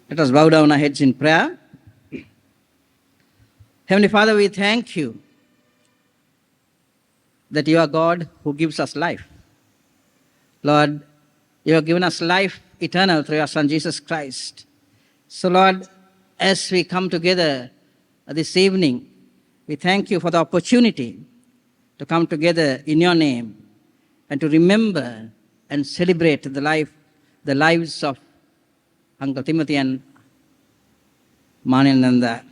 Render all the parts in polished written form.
Let us bow down our heads in prayer. Heavenly Father, we thank you that you are God who gives us life. Lord, you have given us life eternal through your Son Jesus Christ. So, Lord, as we come together this evening, we thank you for the opportunity to come together in your name and to remember and celebrate the lives of Uncle Timothy and Manananda.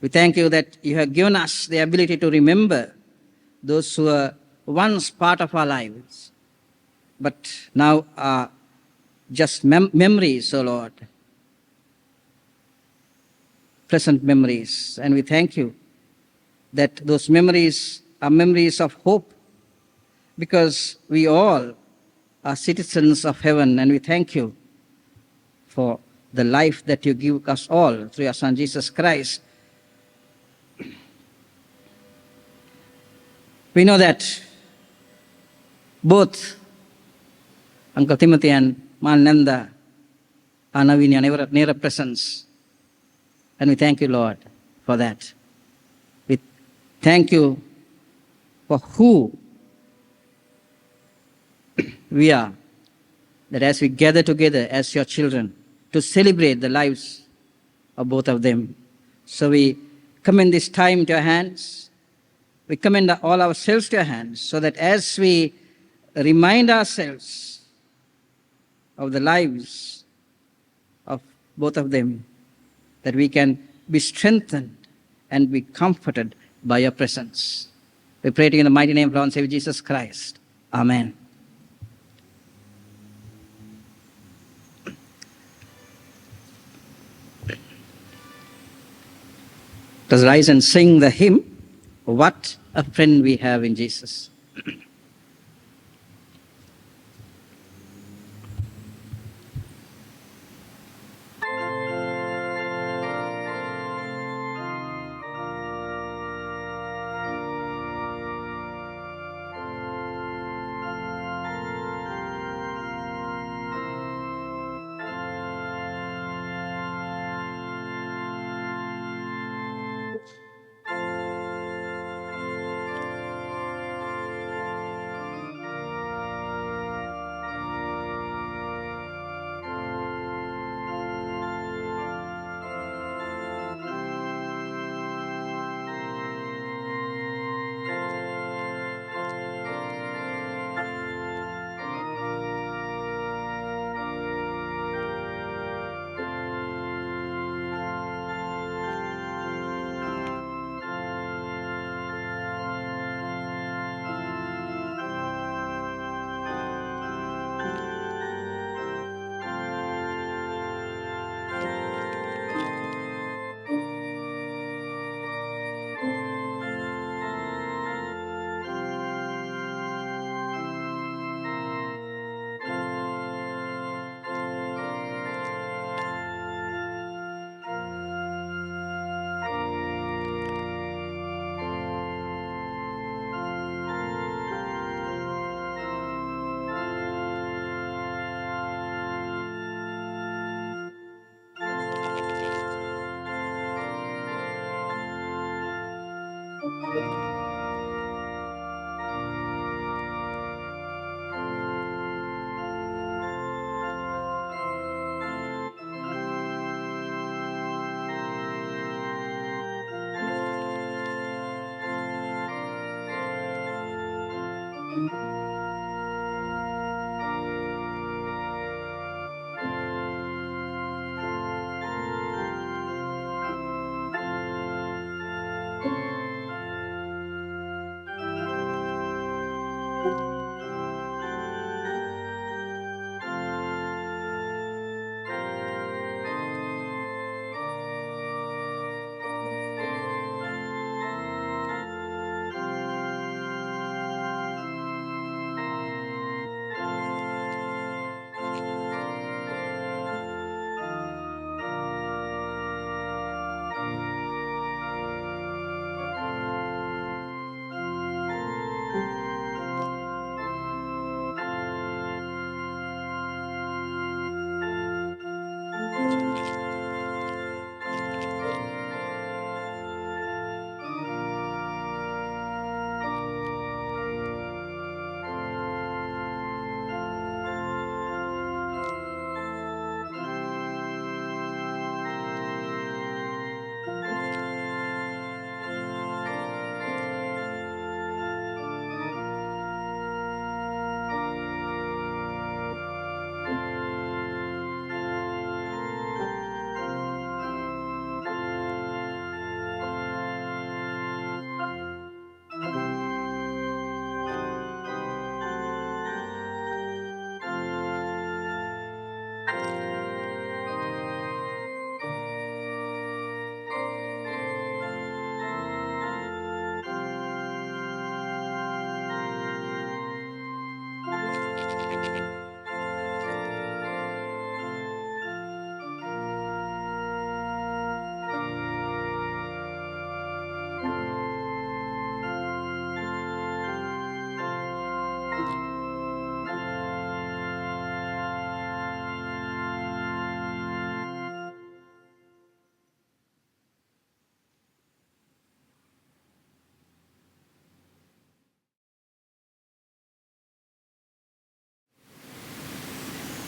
We thank you that you have given us the ability to remember those who were once part of our lives, but now are just memories, O Lord, pleasant memories. And we thank you that those memories are memories of hope, because we all are citizens of heaven, and we thank you for the life that you give us all through your Son Jesus Christ. We know that both Uncle Timothy and Manananda are now in your nearer presence, and we thank you, Lord, for that. We thank you for who we are, that as we gather together as your children to celebrate the lives of both of them. So we commend this time to your hands. We commend all ourselves to your hands, so that as we remind ourselves of the lives of both of them, that we can be strengthened and be comforted by your presence. We pray to you in the mighty name of our Lord and Savior Jesus Christ. Amen. Let us rise and sing the hymn, What a Friend We Have in Jesus.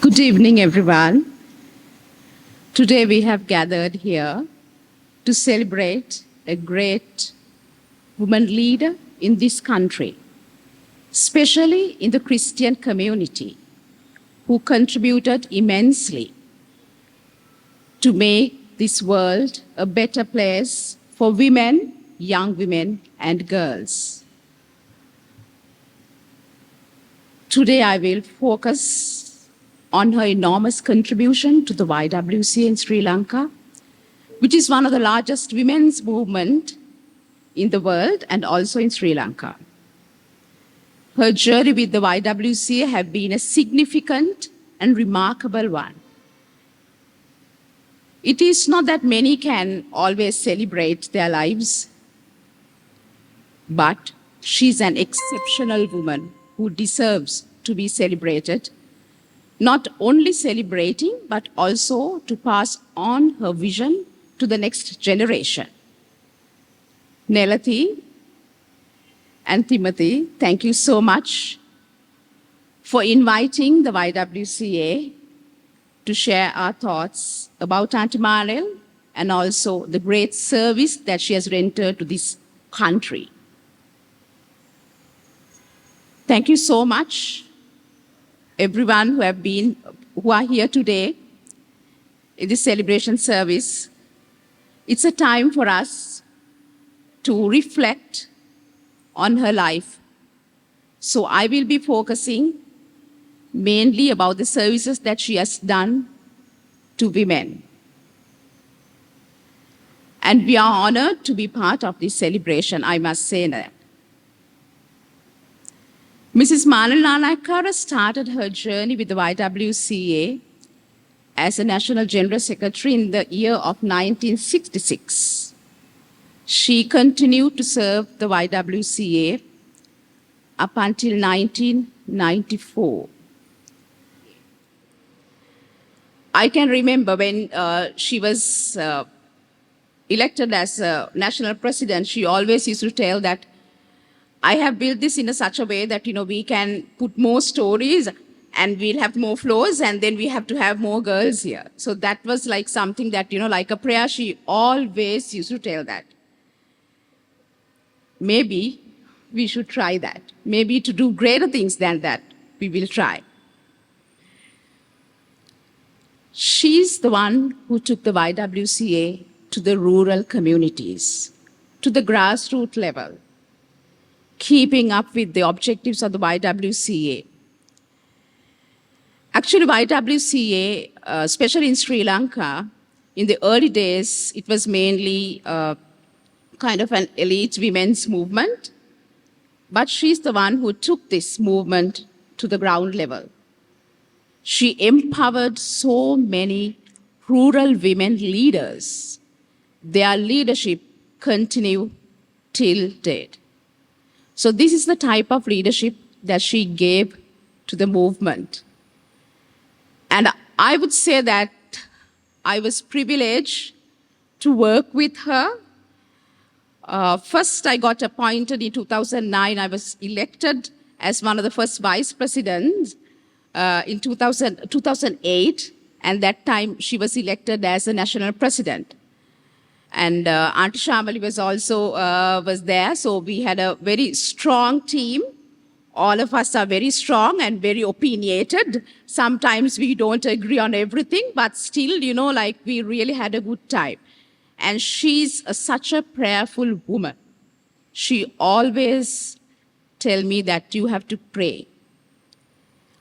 Good evening, everyone. Today we have gathered here to celebrate a great woman leader in this country, especially in the Christian community, who contributed immensely to make this world a better place for women, young women, and girls. Today I will focus on her enormous contribution to the YWCA in Sri Lanka, which is one of the largest women's movements in the world and also in Sri Lanka. Her journey with the YWCA has been a significant and remarkable one. It is not that many can always celebrate their lives, but she's an exceptional woman who deserves to be celebrated, not only celebrating, but also to pass on her vision to the next generation. Nelathi and Timothy, thank you so much for inviting the YWCA to share our thoughts about Auntie Marnel and also the great service that she has rendered to this country. Thank you so much, everyone who are here today in this celebration service. It's a time for us to reflect on her life. So I will be focusing mainly about the services that she has done to women. And we are honored to be part of this celebration, I must say that. Mrs. Marnel Nanayakkara started her journey with the YWCA as a National General Secretary in the year of 1966. She continued to serve the YWCA up until 1994. I can remember when she was elected as a national president, she always used to tell that I have built this in such a way that, we can put more stories and we'll have more floors and then we have to have more girls here. So that was like something that, like a prayer, she always used to tell that. Maybe we should try that. Maybe to do greater things than that, we will try. She's the one who took the YWCA to the rural communities, to the grassroots level, keeping up with the objectives of the YWCA. Actually, YWCA, especially in Sri Lanka, in the early days, it was mainly kind of an elite women's movement, but she's the one who took this movement to the ground level. She empowered so many rural women leaders. Their leadership continued till date. So this is the type of leadership that she gave to the movement. And I would say that I was privileged to work with her. First, I got appointed in 2009. I was elected as one of the first vice presidents in 2008. And that time, she was elected as a national president. And Auntie Shamali was also was there. So we had a very strong team. All of us are very strong and very opinionated. Sometimes we don't agree on everything, but still, we really had a good time. And she's such a prayerful woman. She always tell me that you have to pray.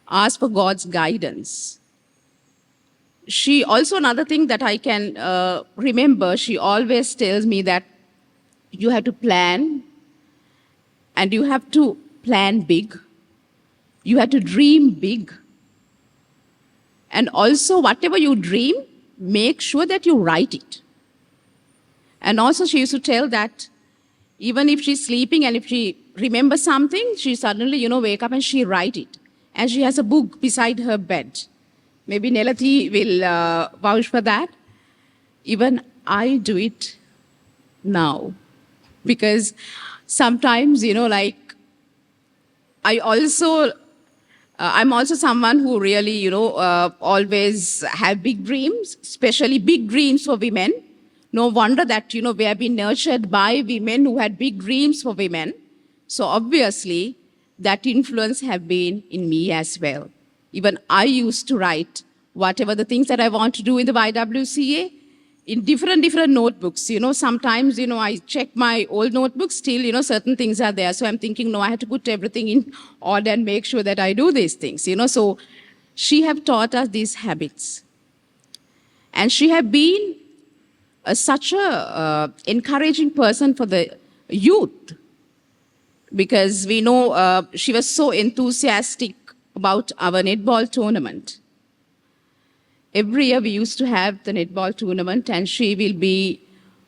Ask for God's guidance. She also, another thing that I can remember, she always tells me that you have to plan and you have to plan big. You have to dream big. And also, whatever you dream, make sure that you write it. And also, she used to tell that even if she's sleeping and if she remember something, she suddenly, wake up and she write it. And she has a book beside her bed. Maybe Nelathi will vouch for that. Even I do it now. Because sometimes, I also, I'm also someone who really, always have big dreams, especially big dreams for women. No wonder that, we have been nurtured by women who had big dreams for women. So obviously, that influence have been in me as well. Even I used to write whatever the things that I want to do in the YWCA in different notebooks. Sometimes, I check my old notebooks, still, certain things are there. So I'm thinking, no, I have to put everything in order and make sure that I do these things, So she have taught us these habits. And she have been such a encouraging person for the youth, because we know she was so enthusiastic about our netball tournament. Every year we used to have the netball tournament, and she will be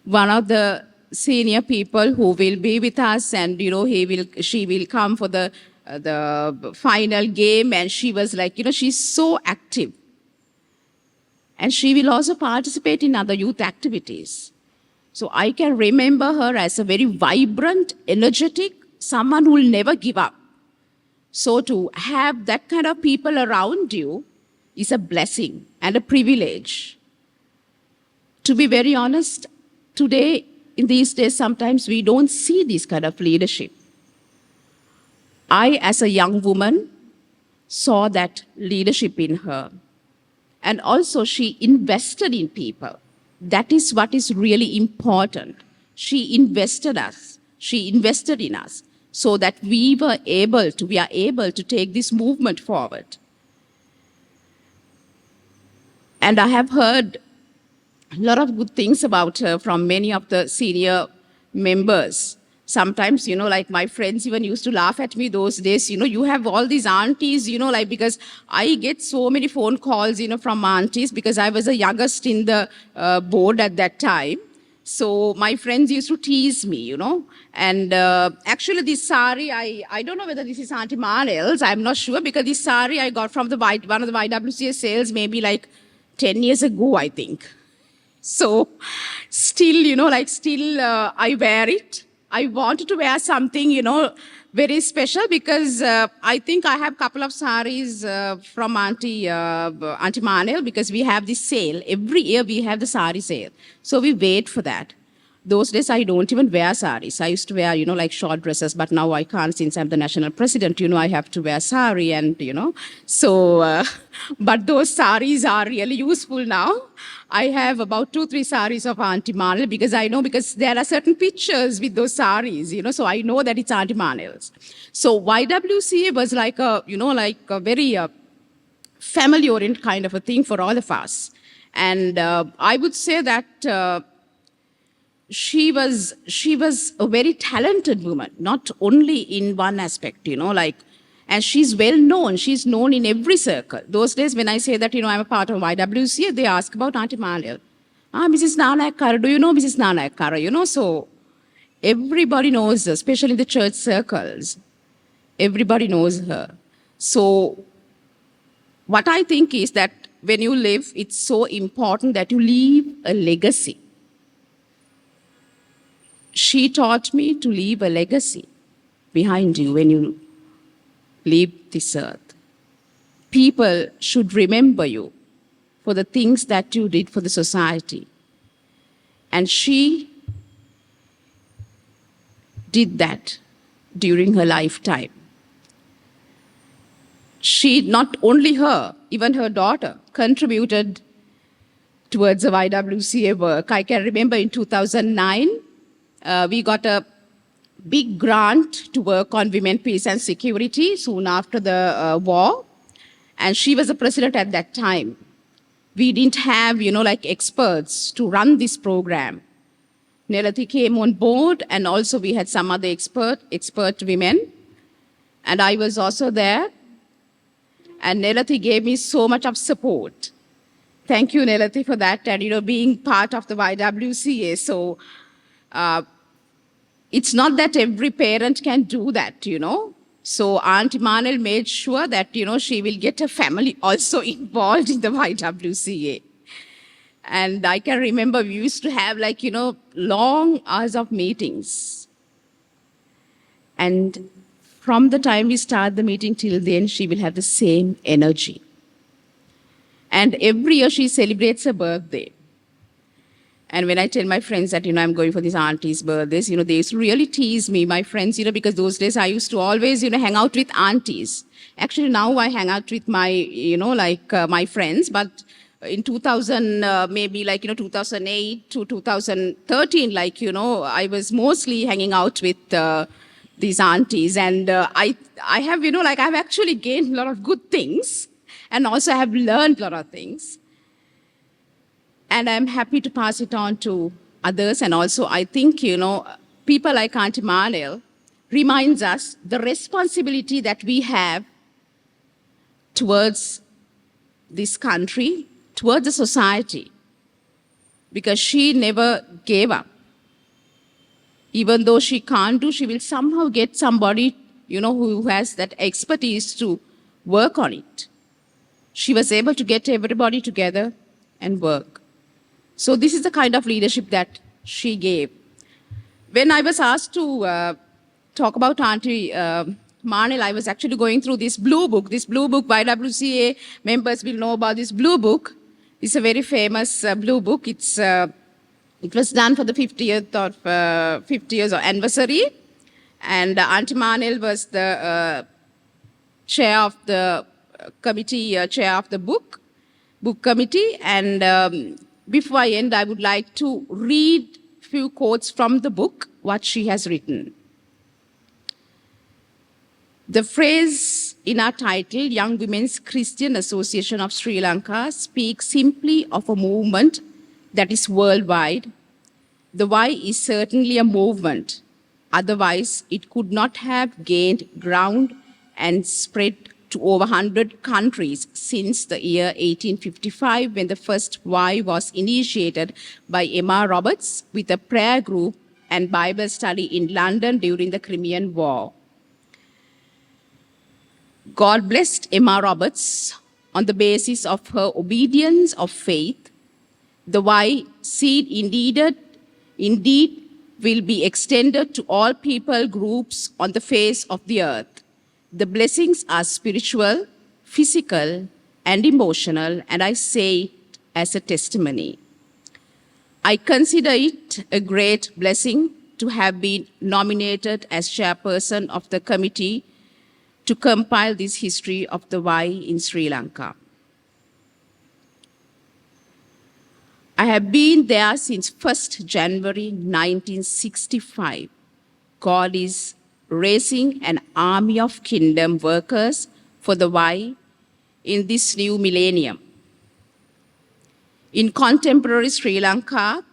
one of the senior people who will be with us, and she will come for the final game, and she was like, she's so active. And she will also participate in other youth activities. So I can remember her as a very vibrant, energetic, someone who will never give up. So to have that kind of people around you is a blessing and a privilege. To be very honest, today, in these days, sometimes we don't see this kind of leadership. I, as a young woman, saw that leadership in her. And also, she invested in people. That is what is really important. She invested us. She invested in us so that we are able to take this movement forward. And I have heard a lot of good things about her from many of the senior members. Sometimes, like my friends even used to laugh at me those days, you have all these aunties, because I get so many phone calls, from aunties, because I was the youngest in the board at that time. So my friends used to tease me, And actually this sari, I don't know whether this is Auntie Marnell's, I'm not sure, because this sari I got from one of the YWCA sales maybe like 10 years ago, I think. So still, I wear it. I wanted to wear something, very special, because I think I have a couple of saris from Auntie Marnell, because we have this sale. Every year we have the sari sale. So we wait for that. Those days I don't even wear saris. I used to wear, like short dresses, but now I can't since I'm the national president. I have to wear sari and, So, but those saris are really useful now. I have about 2-3 saris of Auntie Marnell, because there are certain pictures with those saris, so I know that it's Auntie Marnell's. So YWCA was like a very family-oriented kind of a thing for all of us. And I would say that she was a very talented woman, not only in one aspect, and she's well known. She's known in every circle. Those days when I say that, I'm a part of YWCA, they ask about Auntie Marnell. Mrs. Nanayakkara, do you know Mrs. Nanayakkara? So everybody knows her, especially in the church circles. Everybody knows her. So what I think is that when you live, it's so important that you leave a legacy. She taught me to leave a legacy behind you when you leave this earth. People should remember you for the things that you did for the society. And she did that during her lifetime. She, not only her, even her daughter, contributed towards the YWCA work. I can remember in 2009, we got a big grant to work on women, peace and security soon after the war. And she was the president at that time. We didn't have, experts to run this program. Nelathi came on board, and also we had some other expert women. And I was also there. And Nelathi gave me so much of support. Thank you, Nelathi, for that, and, being part of the YWCA. So, it's not that every parent can do that, you know. So Aunt Imanel made sure that, you know, she will get her family also involved in the YWCA. And I can remember we used to have like, you know, long hours of meetings. And from the time we start the meeting till then, she will have the same energy. And every year she celebrates her birthday. And when I tell my friends that, you know, I'm going for this auntie's birthdays, you know, they used to really tease me, my friends, you know, because those days I used to always, you know, hang out with aunties. Actually, now I hang out with my, you know, like my friends, but in 2000, maybe like, you know, 2008 to 2013, like, you know, I was mostly hanging out with these aunties. And I have, you know, like I've actually gained a lot of good things and also have learned a lot of things. And I'm happy to pass it on to others. And also, I think, you know, people like Auntie Imanel reminds us the responsibility that we have towards this country, towards the society, because she never gave up. Even though she can't do, she will somehow get somebody, you know, who has that expertise to work on it. She was able to get everybody together and work. So this is the kind of leadership that she gave. When I was asked to talk about Auntie Imanel, I was actually going through this blue book. This blue book, YWCA members will know about this blue book. It's a very famous blue book. It was done for the 50 years anniversary. And Auntie Imanel was the chair of the committee, chair of the book committee. And before I end, I would like to read a few quotes from the book, what she has written. The phrase in our title, Young Women's Christian Association of Sri Lanka, speaks simply of a movement that is worldwide. The Y is certainly a movement. Otherwise, it could not have gained ground and spread to over 100 countries since the year 1855, when the first Y was initiated by Emma Roberts with a prayer group and Bible study in London during the Crimean War. God blessed Emma Roberts on the basis of her obedience of faith. The Y seed indeed will be extended to all people groups on the face of the earth. The blessings are spiritual, physical, and emotional, and I say it as a testimony. I consider it a great blessing to have been nominated as chairperson of the committee to compile this history of the Y in Sri Lanka. I have been there since 1st January 1965. God is raising an army of kingdom workers for the Y in this new millennium. In contemporary Sri Lanka,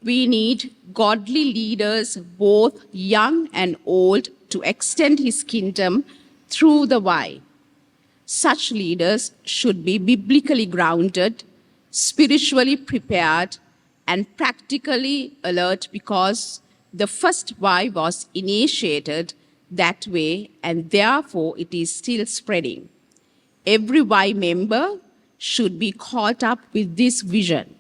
we need godly leaders, both young and old, to extend his kingdom through the Y. Such leaders should be biblically grounded, spiritually prepared, and practically alert, because the first Y was initiated that way, and therefore it is still spreading. Every Y member should be caught up with this vision.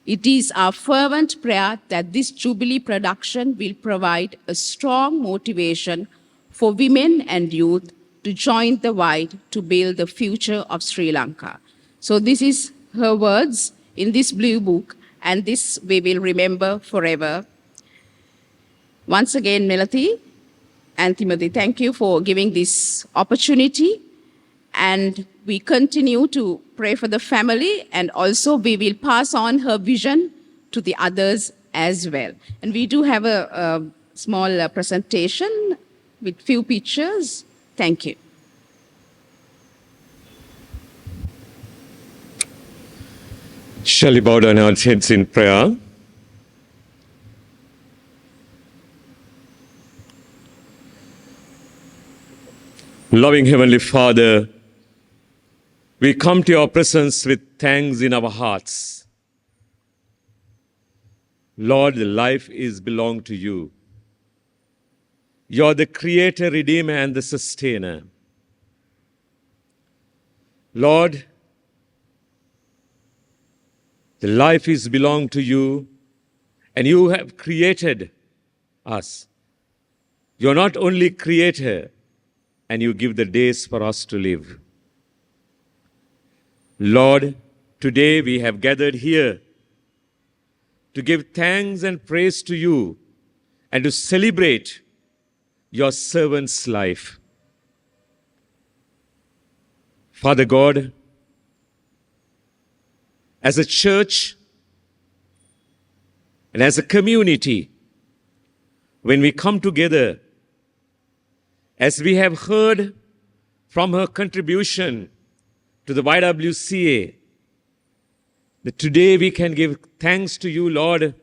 It is our fervent prayer that this Jubilee production will provide a strong motivation for women and youth to join the Y to build the future of Sri Lanka. So this is her words in this blue book, and this we will remember forever. Once again, Melati and Timothy, thank you for giving this opportunity. And we continue to pray for the family, and also we will pass on her vision to the others as well. And we do have a small presentation with few pictures. Thank you. Shall we bow down our heads in prayer? Loving Heavenly Father, we come to your presence with thanks in our hearts. Lord, life is belong to you. You're the creator, redeemer, and the sustainer. Lord, the life is belong to you, and you have created us. You're not only creator, and you give the days for us to live. Lord, today we have gathered here to give thanks and praise to you and to celebrate your servant's life. Father God, as a church and as a community, when we come together, as we have heard from her contribution to the YWCA, that today we can give thanks to you, Lord,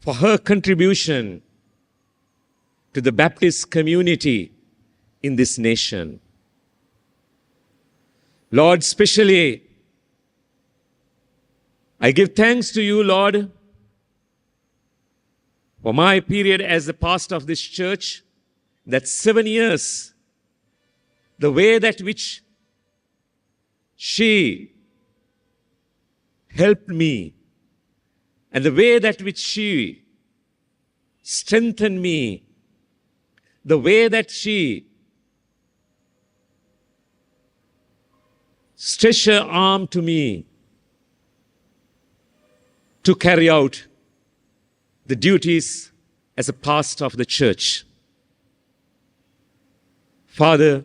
for her contribution to the Baptist community in this nation. Lord, especially, I give thanks to you, Lord, for my period as the pastor of this church, that 7 years, the way that which she helped me and the way that which she strengthened me, the way that she stretched her arm to me to carry out the duties as a pastor of the church. Father,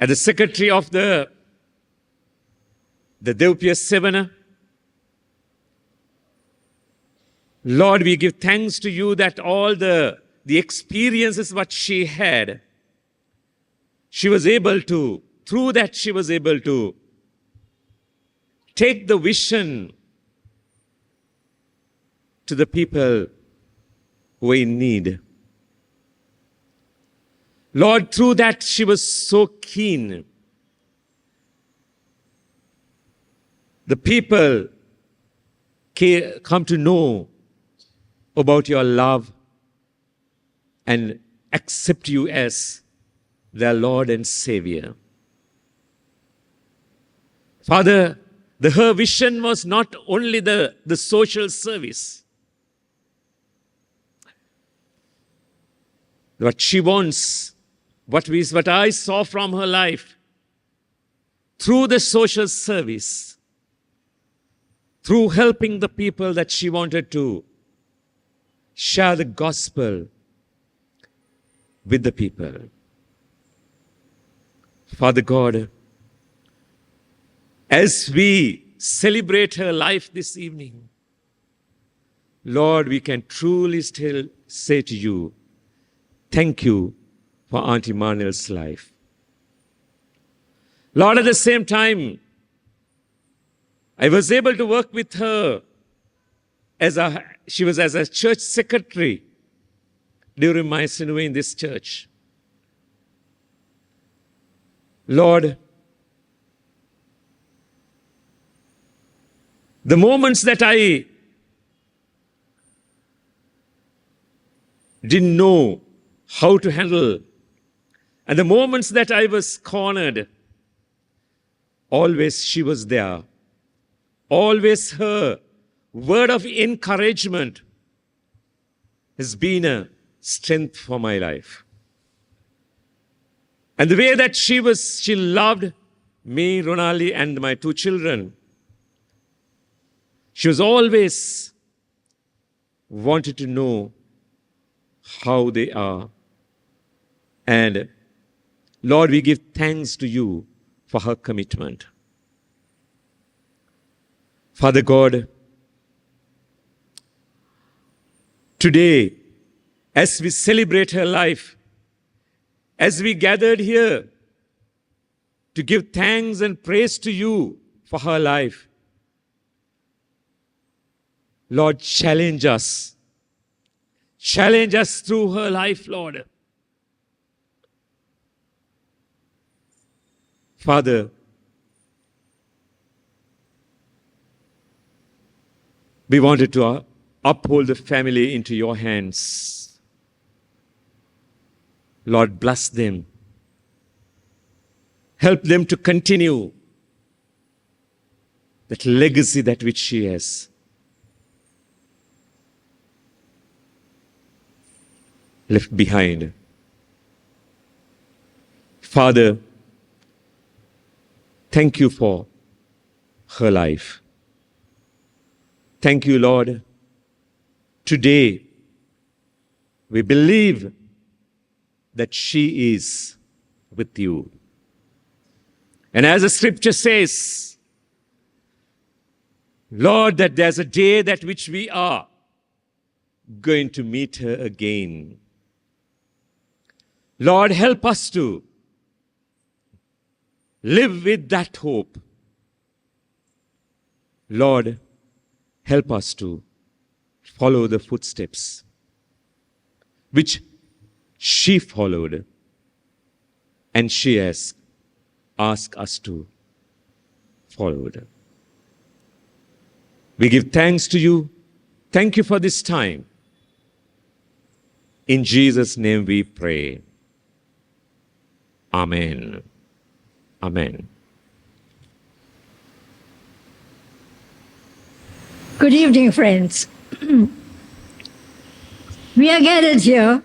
as the secretary of the Devpia Sevana, Lord, we give thanks to you that all the experiences what she had, she was able to, through that she was able to take the vision to the people who are in need. Lord, through that she was so keen. The people come to know about your love and accept you as their Lord and Savior. Father, her vision was not only the social service. What she wants, what I saw from her life, through the social service, through helping the people, that she wanted to share the gospel with the people. Father God, as we celebrate her life this evening, Lord, we can truly still say to you, thank you for Auntie Marnell's life. Lord, at the same time, I was able to work with her she was as a church secretary during my stay in this church. Lord, the moments that I didn't know how to handle, and the moments that I was cornered, always she was there. Always her word of encouragement has been a strength for my life. And the way that she loved me, Ronali, and my 2 children, she was always wanted to know how they are. And Lord, we give thanks to you for her commitment. Father God, today, as we celebrate her life, as we gathered here to give thanks and praise to you for her life, Lord, challenge us. Challenge us through her life, Lord. Father, we wanted to uphold the family into your hands. Lord, bless them. Help them to continue that legacy that which she has. Left behind. Father, thank you for her life. Thank you, Lord. Today, we believe that she is with you. And as the scripture says, Lord, that there's a day that which we are going to meet her again. Lord, help us to live with that hope. Lord, help us to follow the footsteps which she followed and she has asked us to follow. We give thanks to you. Thank you for this time. In Jesus' name we pray. Amen. Amen. Good evening, friends. We are gathered here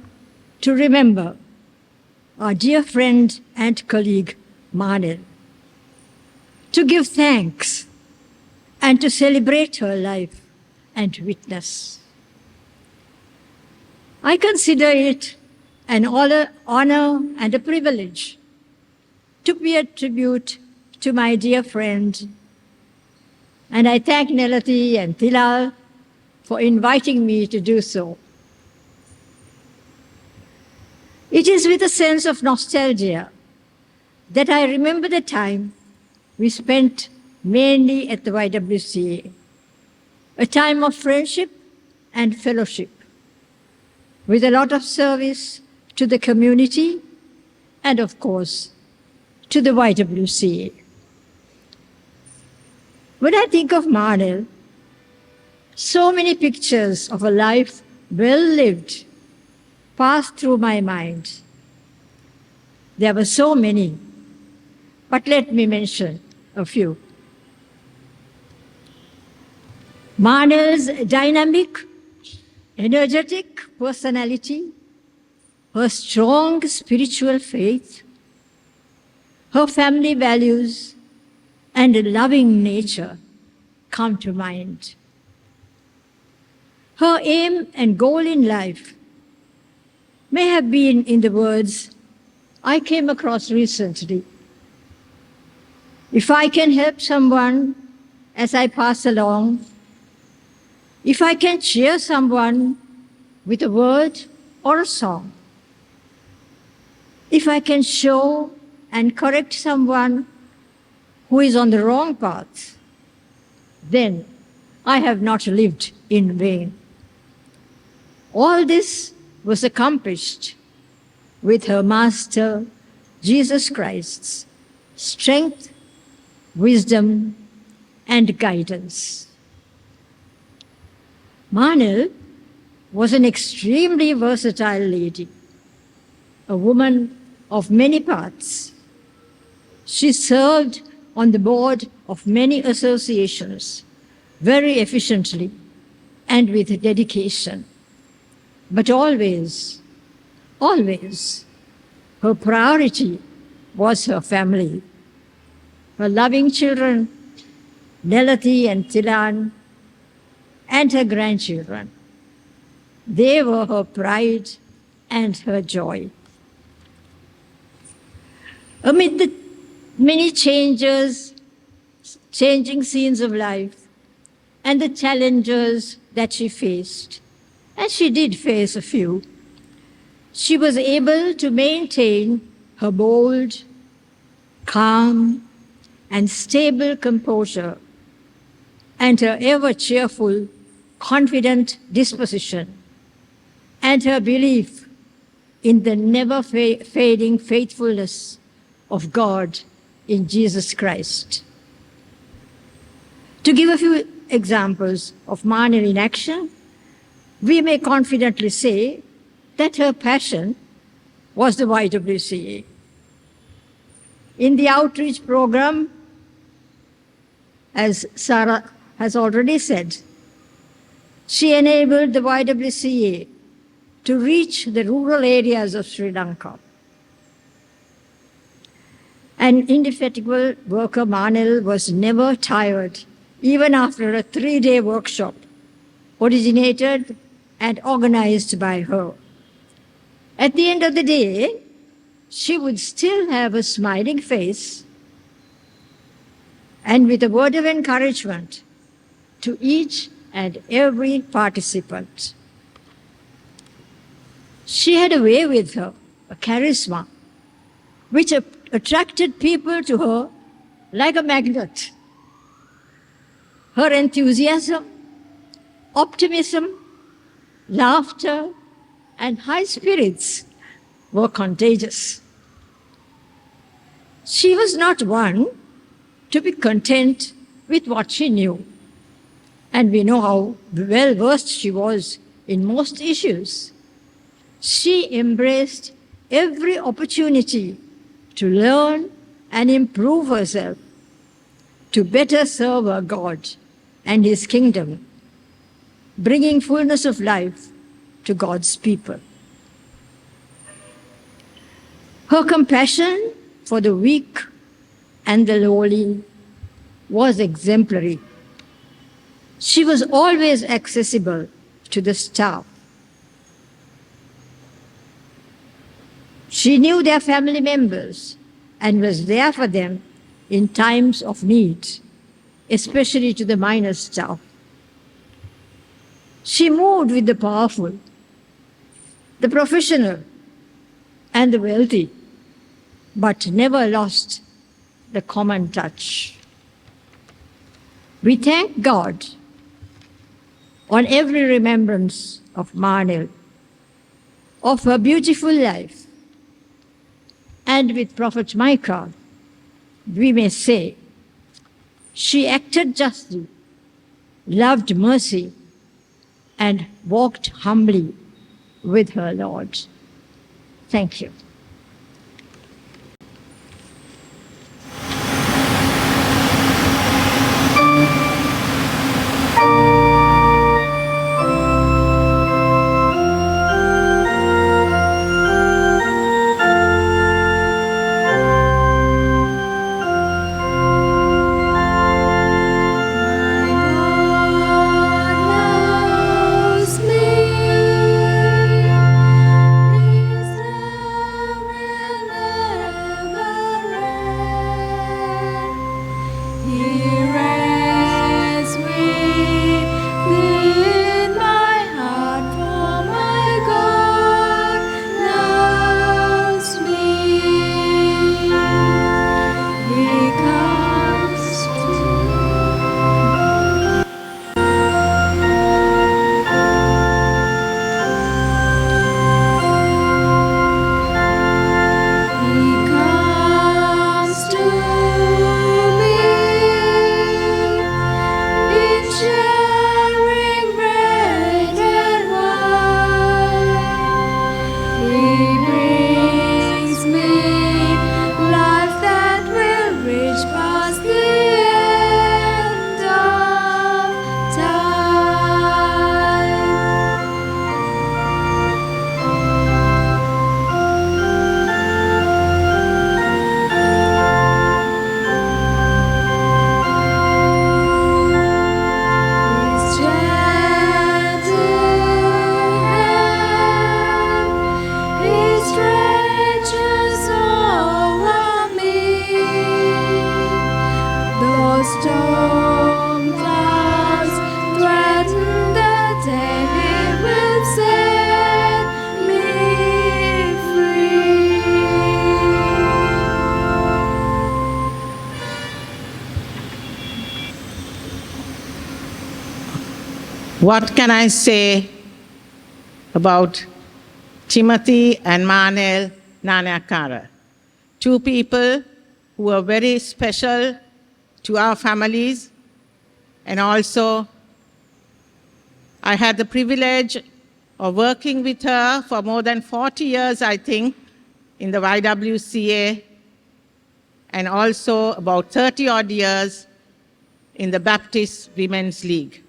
to remember our dear friend and colleague, Manil, to give thanks and to celebrate her life and witness. I consider it an honor and a privilege to pay a tribute to my dear friend. And I thank Nelati and Tilal for inviting me to do so. It is with a sense of nostalgia that I remember the time we spent mainly at the YWCA, a time of friendship and fellowship, with a lot of service to the community and, of course, to the YWCA. When I think of Manil, so many pictures of a life well lived pass through my mind. There were so many, but let me mention a few. Manil's dynamic, energetic personality, her strong spiritual faith, her family values, and a loving nature come to mind. Her aim and goal in life may have been in the words I came across recently. If I can help someone as I pass along, if I can cheer someone with a word or a song, if I can show and correct someone who is on the wrong path, then I have not lived in vain. All this was accomplished with her Master, Jesus Christ's strength, wisdom, and guidance. Manil was an extremely versatile lady, a woman of many parts. She served on the board of many associations very efficiently and with dedication. But always, always, her priority was her family, her loving children, Nelati and Tilan, and her grandchildren. They were her pride and her joy. Amid the many changing scenes of life, and the challenges that she faced, and she did face a few, she was able to maintain her bold, calm, and stable composure, and her ever cheerful, confident disposition, and her belief in the never fading faithfulness of God in Jesus Christ. To give a few examples of Manil in action, we may confidently say that her passion was the YWCA. In the outreach program, as Sarah has already said, she enabled the YWCA to reach the rural areas of Sri Lanka. An indefatigable worker, Manil was never tired, even after a 3-day workshop originated and organized by her. At the end of the day, she would still have a smiling face and with a word of encouragement to each and every participant. She had a way with her, a charisma, which attracted people to her like a magnet. Her enthusiasm, optimism, laughter, and high spirits were contagious. She was not one to be content with what she knew, and we know how well versed she was in most issues. She embraced every opportunity to learn and improve herself, to better serve her God and His kingdom, bringing fullness of life to God's people. Her compassion for the weak and the lowly was exemplary. She was always accessible to the staff. She knew their family members and was there for them in times of need, especially to the minor staff. She moved with the powerful, the professional, and the wealthy, but never lost the common touch. We thank God on every remembrance of Manil, of her beautiful life. And with Prophet Micah, we may say, she acted justly, loved mercy, and walked humbly with her Lord. Thank you. What can I say about Timothy and Manil Nanayakara? Two people who are very special to our families, and also I had the privilege of working with her for more than 40 years, I think, in the YWCA, and also about 30 odd years in the Baptist Women's League.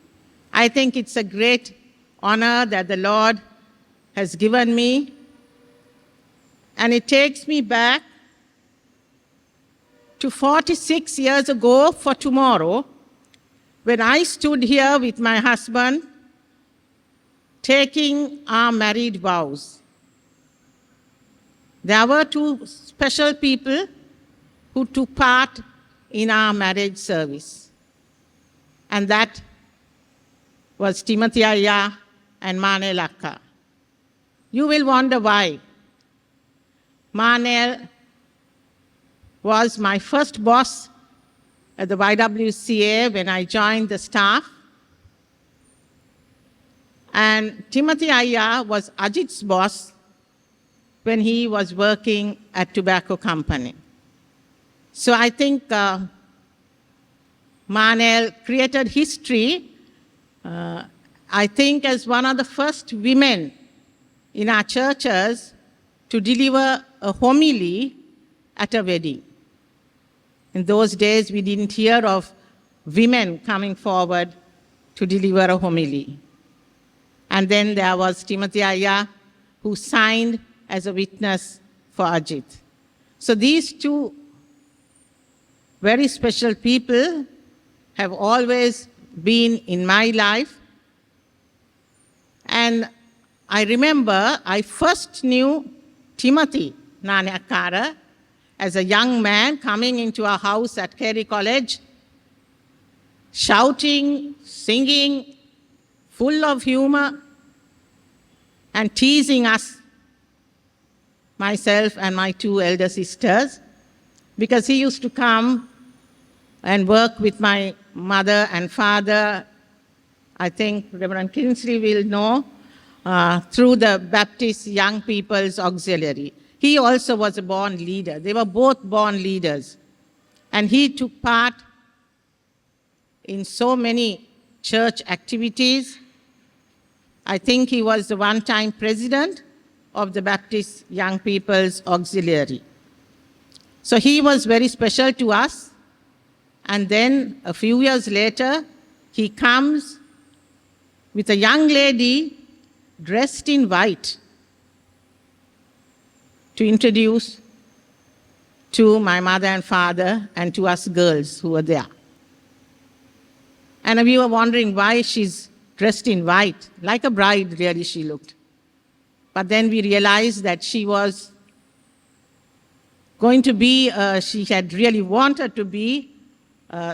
I think it's a great honor that the Lord has given me, and it takes me back to 46 years ago for tomorrow, when I stood here with my husband taking our married vows. There were two special people who took part in our marriage service, and that was Timothy Ayya and Manel Akka. You will wonder why. Manel was my first boss at the YWCA when I joined the staff. And Timothy Ayya was Ajit's boss when he was working at Tobacco Company. So I think Manel created history, I think, as one of the first women in our churches to deliver a homily at a wedding. In those days, we didn't hear of women coming forward to deliver a homily. And then there was Timothy Ayya, who signed as a witness for Ajit. So these two very special people have always been in my life. And I remember I first knew Timothy Nanayakkara as a young man coming into our house at Carey College, shouting, singing, full of humor, and teasing us, myself and my two elder sisters, because he used to come and work with my mother and father. I think Reverend Kinsley will know, through the Baptist Young People's Auxiliary. He also was a born leader. They were both born leaders. And he took part in so many church activities. I think he was the one-time president of the Baptist Young People's Auxiliary. So he was very special to us. And then a few years later, he comes with a young lady dressed in white to introduce to my mother and father and to us girls who were there. And we were wondering why she's dressed in white. Like a bride, really, she looked. But then we realized that she was going to be, she had really wanted to be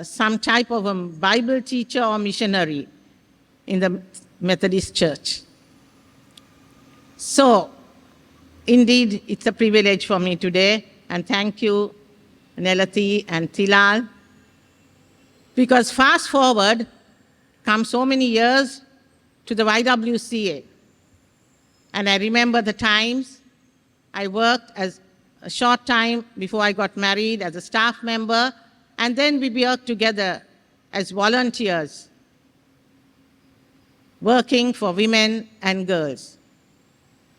some type of a Bible teacher or missionary in the Methodist Church. So, indeed, it's a privilege for me today, and thank you, Nelati and Tilal, because fast forward, come so many years to the YWCA. And I remember the times I worked as a short time before I got married as a staff member, and then we worked together as volunteers, working for women and girls.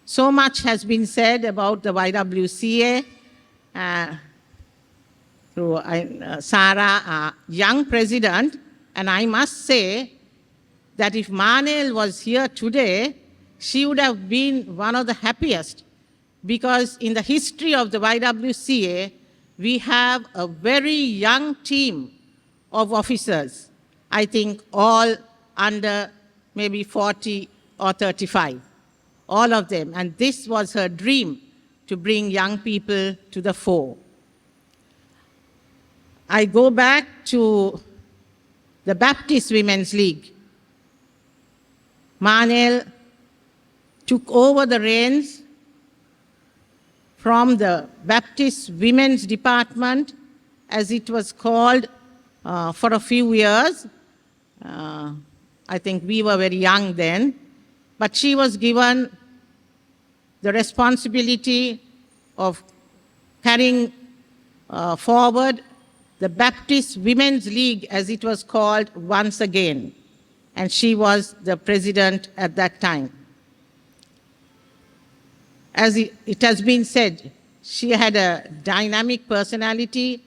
So much has been said about the YWCA through Sarah, our young president, and I must say that if Manel was here today, she would have been one of the happiest, because in the history of the YWCA, we have a very young team of officers, I think all under maybe 40 or 35. All of them. And this was her dream, to bring young people to the fore. I go back to the Baptist Women's League. Manel took over the reins from the Baptist Women's Department, as it was called, for a few years. I think we were very young then. But she was given the responsibility of carrying forward the Baptist Women's League, as it was called, once again. And she was the president at that time. as it has been said, she had a dynamic personality.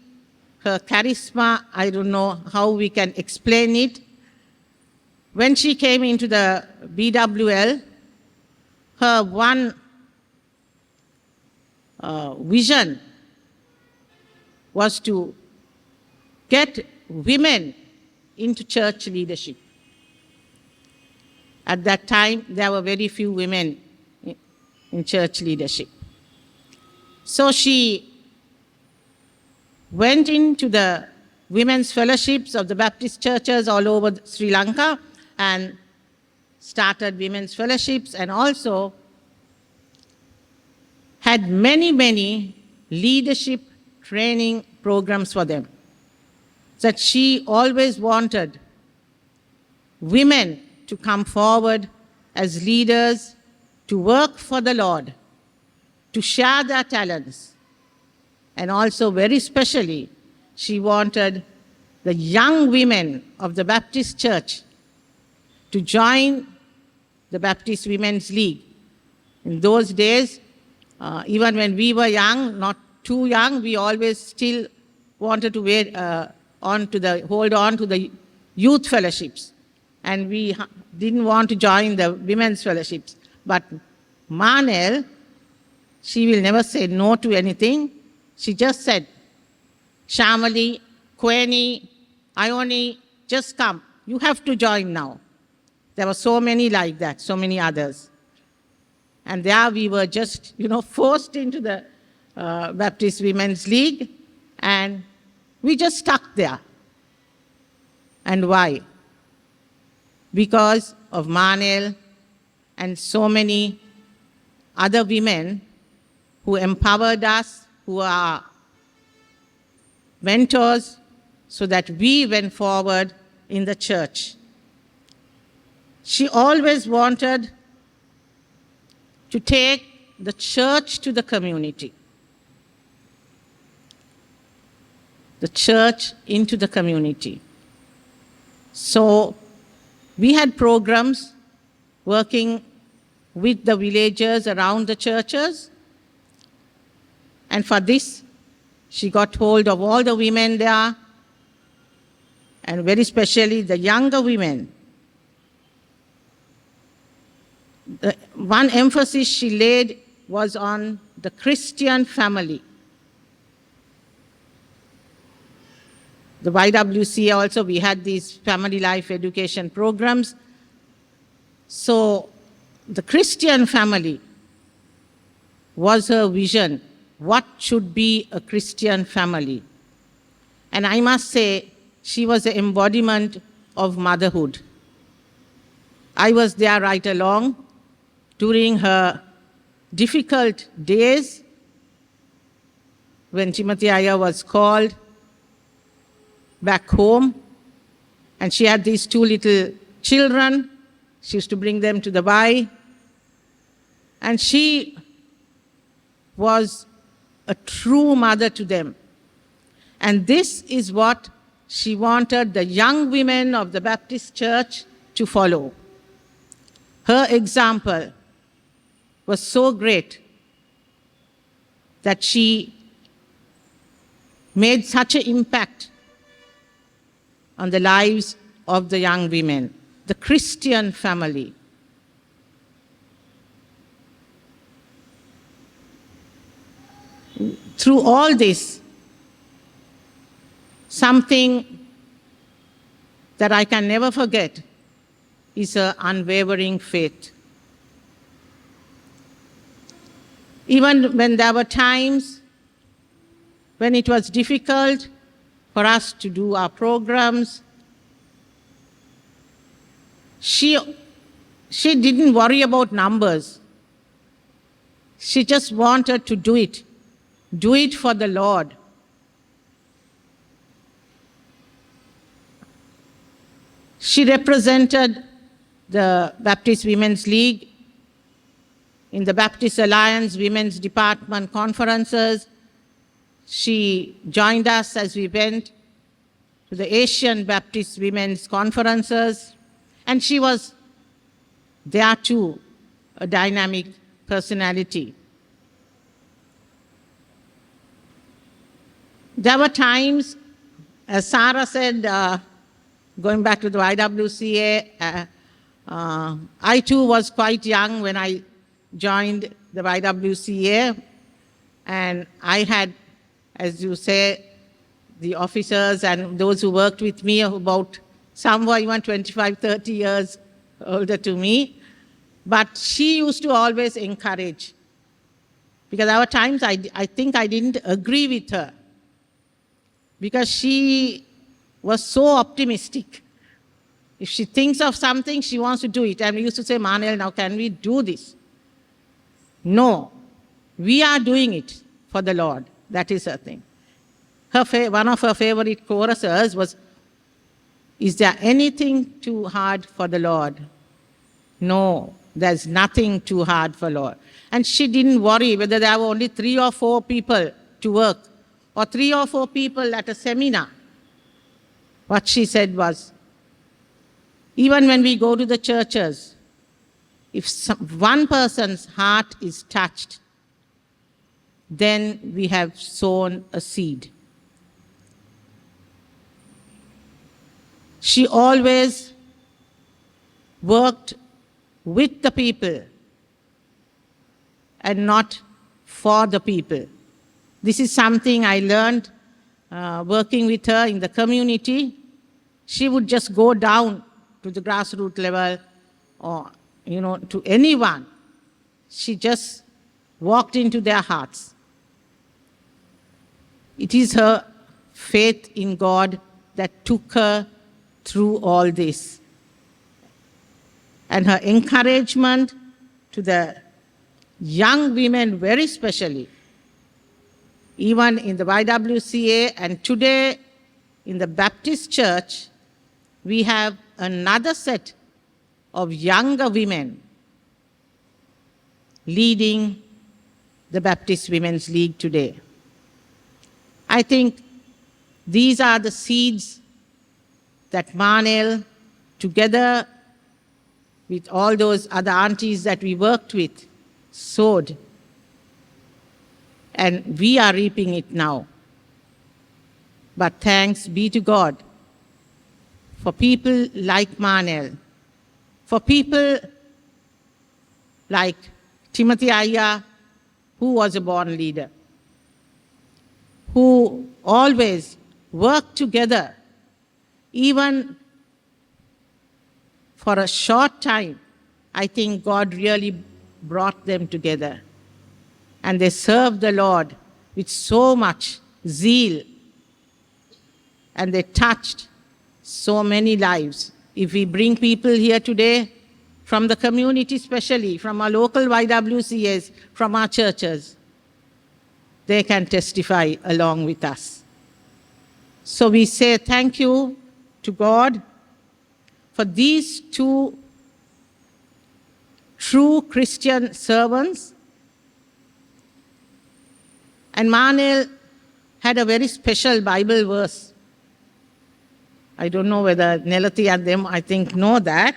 Her charisma, I don't know how we can explain it. When she came into the BWL, her one vision was to get women into church leadership. At that time, there were very few women in church leadership. So she went into the women's fellowships of the Baptist churches all over Sri Lanka and started women's fellowships, and also had many leadership training programs for them. That she always wanted women to come forward as leaders, to work for the Lord, to share their talents. And also, very specially, she wanted the young women of the Baptist Church to join the Baptist Women's League. In those days, even when we were young, not too young, we always still wanted to hold on to the youth fellowships. And we didn't want to join the women's fellowships. But Manel, she will never say no to anything. She just said, Shamali, Kweni, Ione, just come. You have to join now. There were so many like that, so many others. And there we were just, forced into the Baptist Women's League, and we just stuck there. And why? Because of Manel and so many other women who empowered us, who are mentors, so that we went forward in the church. She always wanted to take the church to the community. The church into the community. So we had programs working with the villagers around the churches. And for this, she got hold of all the women there, and very especially the younger women. The one emphasis she laid was on the Christian family. The YWCA also, we had these family life education programs. So the Christian family was her vision. What should be a Christian family? And I must say, she was the embodiment of motherhood. I was there right along during her difficult days when Timothy Iyer was called back home, and she had these two little children. She used to bring them to the Y, and she was a true mother to them. And this is what she wanted the young women of the Baptist Church to follow. Her example was so great that she made such an impact on the lives of the young women, the Christian family. Through all this, something that I can never forget is her unwavering faith. Even when there were times when it was difficult for us to do our programs, she didn't worry about numbers. She just wanted to do it for the Lord. She represented the Baptist Women's League in the Baptist Alliance Women's Department conferences. She joined us as we went to the Asian Baptist Women's Conferences, and she was there too, a dynamic personality. There were times, as Sarah said, going back to the YWCA, I too was quite young when I joined the YWCA, and I had, as you say, the officers and those who worked with me about, some were even 25, 30 years older to me. But she used to always encourage, because there were times I think I didn't agree with her, because she was so optimistic. If she thinks of something, she wants to do it. And we used to say, Manel, now can we do this? No, we are doing it for the Lord. That is her thing. One of her favorite choruses was, is there anything too hard for the Lord? No, there's nothing too hard for Lord. And she didn't worry whether there were only 3 or 4 people to work, or 3 or 4 people at a seminar. What she said was, even when we go to the churches, if one person's heart is touched, then we have sown a seed. She always worked with the people and not for the people. This is something I learned working with her in the community. She would just go down to the grassroots level, or to anyone. She just walked into their hearts. It is her faith in God that took her through all this. And her encouragement to the young women, very especially, even in the YWCA, and today in the Baptist Church, we have another set of younger women leading the Baptist Women's League today. I think these are the seeds that Manel, together with all those other aunties that we worked with, sowed. And we are reaping it now. But thanks be to God for people like Manel, for people like Timothy Aya, who was a born leader, who always worked together, even for a short time. I think God really brought them together. And they served the Lord with so much zeal. And they touched so many lives. If we bring people here today, from the community especially, from our local YWCAs, from our churches, they can testify along with us. So we say thank you to God for these 2 true Christian servants. And Manel had a very special Bible verse. I don't know whether Nelati and them, I think, know that.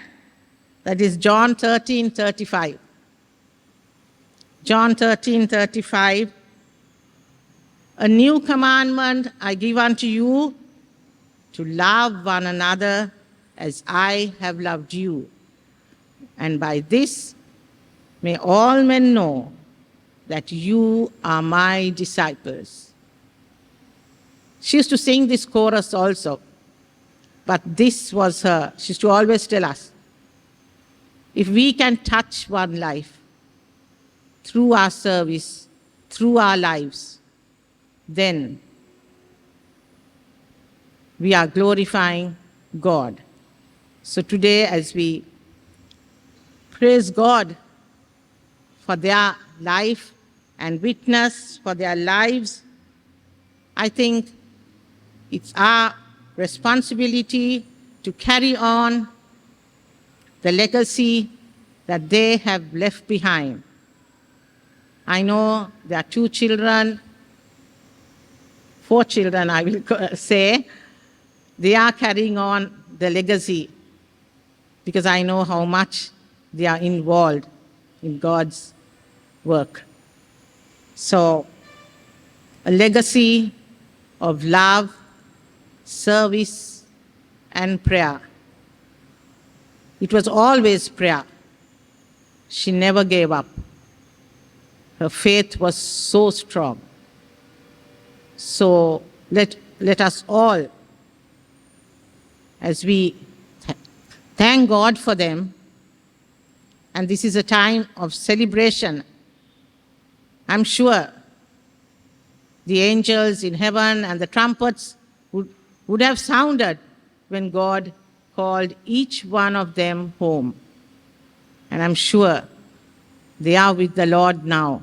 That is John 13:35. John 13:35. A new commandment I give unto you, to love one another as I have loved you. And by this may all men know that you are my disciples. She used to sing this chorus also, but this was her. She used to always tell us, if we can touch one life through our service, through our lives, then we are glorifying God. So today, as we praise God for their life and witness for their lives, I think it's our responsibility to carry on the legacy that they have left behind. I know there are 2 children, 4 children, I will say. They are carrying on the legacy because I know how much they are involved in God's work. So, a legacy of love, service, and prayer. It was always prayer. She never gave up. Her faith was so strong. So let us all, as we thank God for them, and this is a time of celebration. I'm sure the angels in heaven and the trumpets would have sounded when God called each one of them home. And I'm sure they are with the Lord now.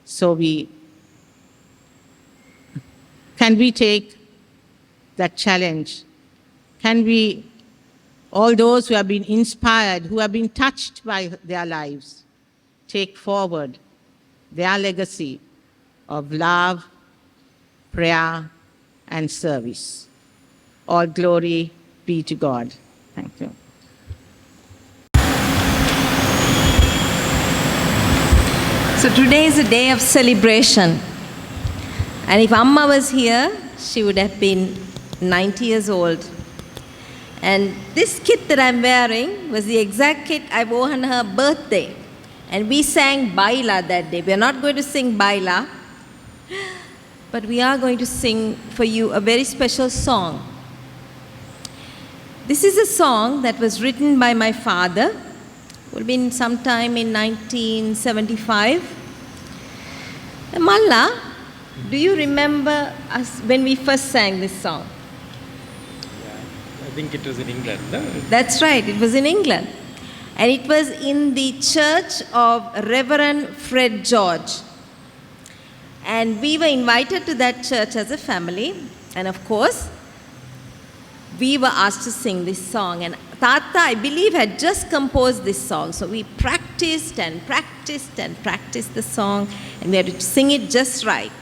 So can we take that challenge? Can we, all those who have been inspired, who have been touched by their lives, take forward their legacy of love, prayer, and service? All glory be to God. Thank you. So today is a day of celebration. And if Amma was here, she would have been 90 years old. And this kit that I'm wearing was the exact kit I wore on her birthday. And we sang Baila that day. We are not going to sing Baila, but we are going to sing for you a very special song. This is a song that was written by my father. It would have been sometime in 1975. Malla, do you remember us when we first sang this song? I think it was in England, no? That's right, it was in England. And it was in the church of Reverend Fred George. And we were invited to that church as a family. And of course, we were asked to sing this song. And Tata, I believe, had just composed this song. So we practiced and practiced and practiced the song. And we had to sing it just right.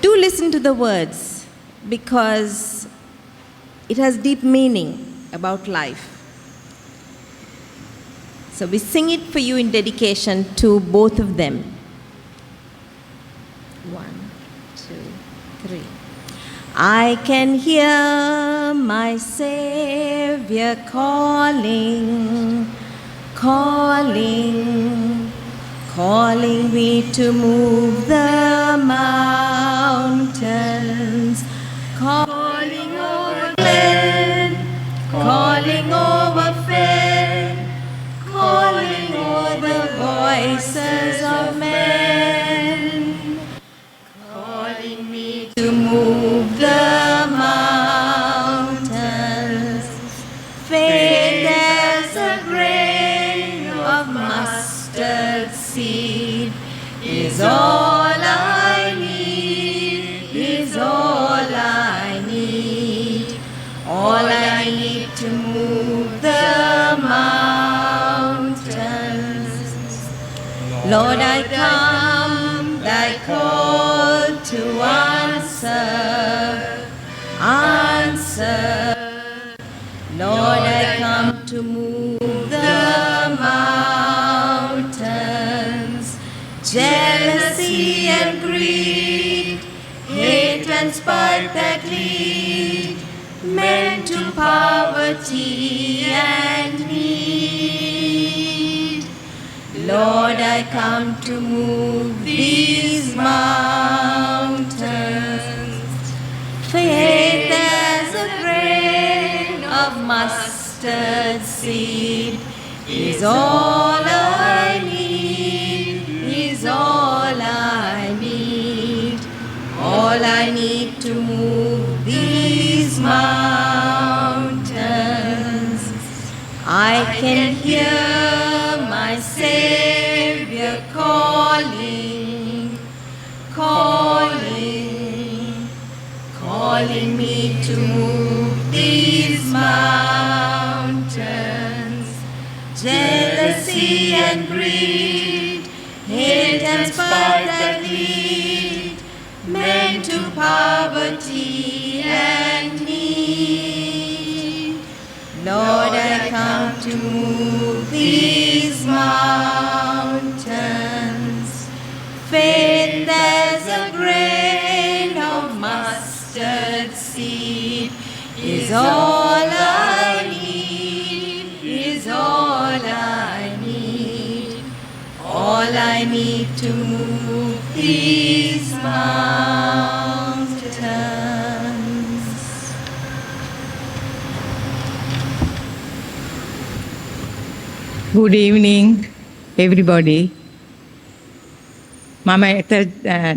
Do listen to the words, because it has deep meaning about life. So we sing it for you in dedication to both of them. 1, 2, 3. I can hear my Savior calling, calling, calling me to move the mountains, calling over glen, calling over fen, calling over the voices of men, calling me to move the mountains. Faith as a grain of mustard seed is all I need, is all I need, all I need to move the mountains. Lord, I come, thy call to answer, answer. Lord, I come to move the mountains. Jealousy and greed, hate and spite that lead men to poverty and need. Lord, I come to move these mountains. Faith as a grain of mustard seed is all I need, is all I need, all I need to move these mountains. I can hear my Savior calling, calling, calling me to move these mountains. Jealousy and greed, hate and spite that lead men to poverty and need. Lord, I come to move these mountains. Faith as a grain mustard seed is all I need, is all I need. All I need to move these mountains. Good evening, everybody. මම එත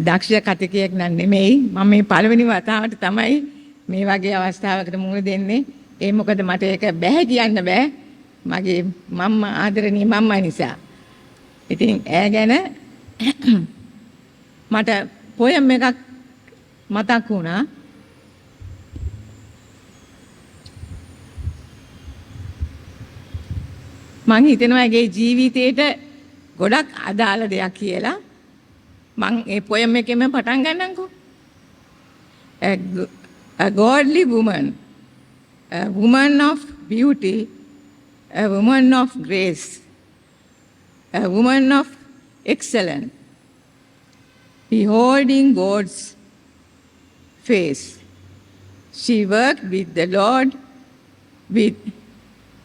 දක්ෂ කතිකයෙක් නම් නෙමෙයි. මම මේ පළවෙනි වතාවට තමයි මේ වගේ අවස්ථාවකට මුහුණ දෙන්නේ. ඒ මොකද මට ඒක බෑ කියන්න බෑ. මගේ මම්මා ආදරණීය මම්මා නිසා. ඉතින් ඈ ගැන මට පොයම් එකක් මතක් වුණා. මං හිතනවා ඒගේ ජීවිතේට ගොඩක් අදාළ දෙයක් කියලා. මං ඒ පොයම් එකෙම පටන් ගන්නම්කෝ. A godly woman, a woman of beauty, a woman of grace, a woman of excellence, beholding God's face. She worked with the Lord with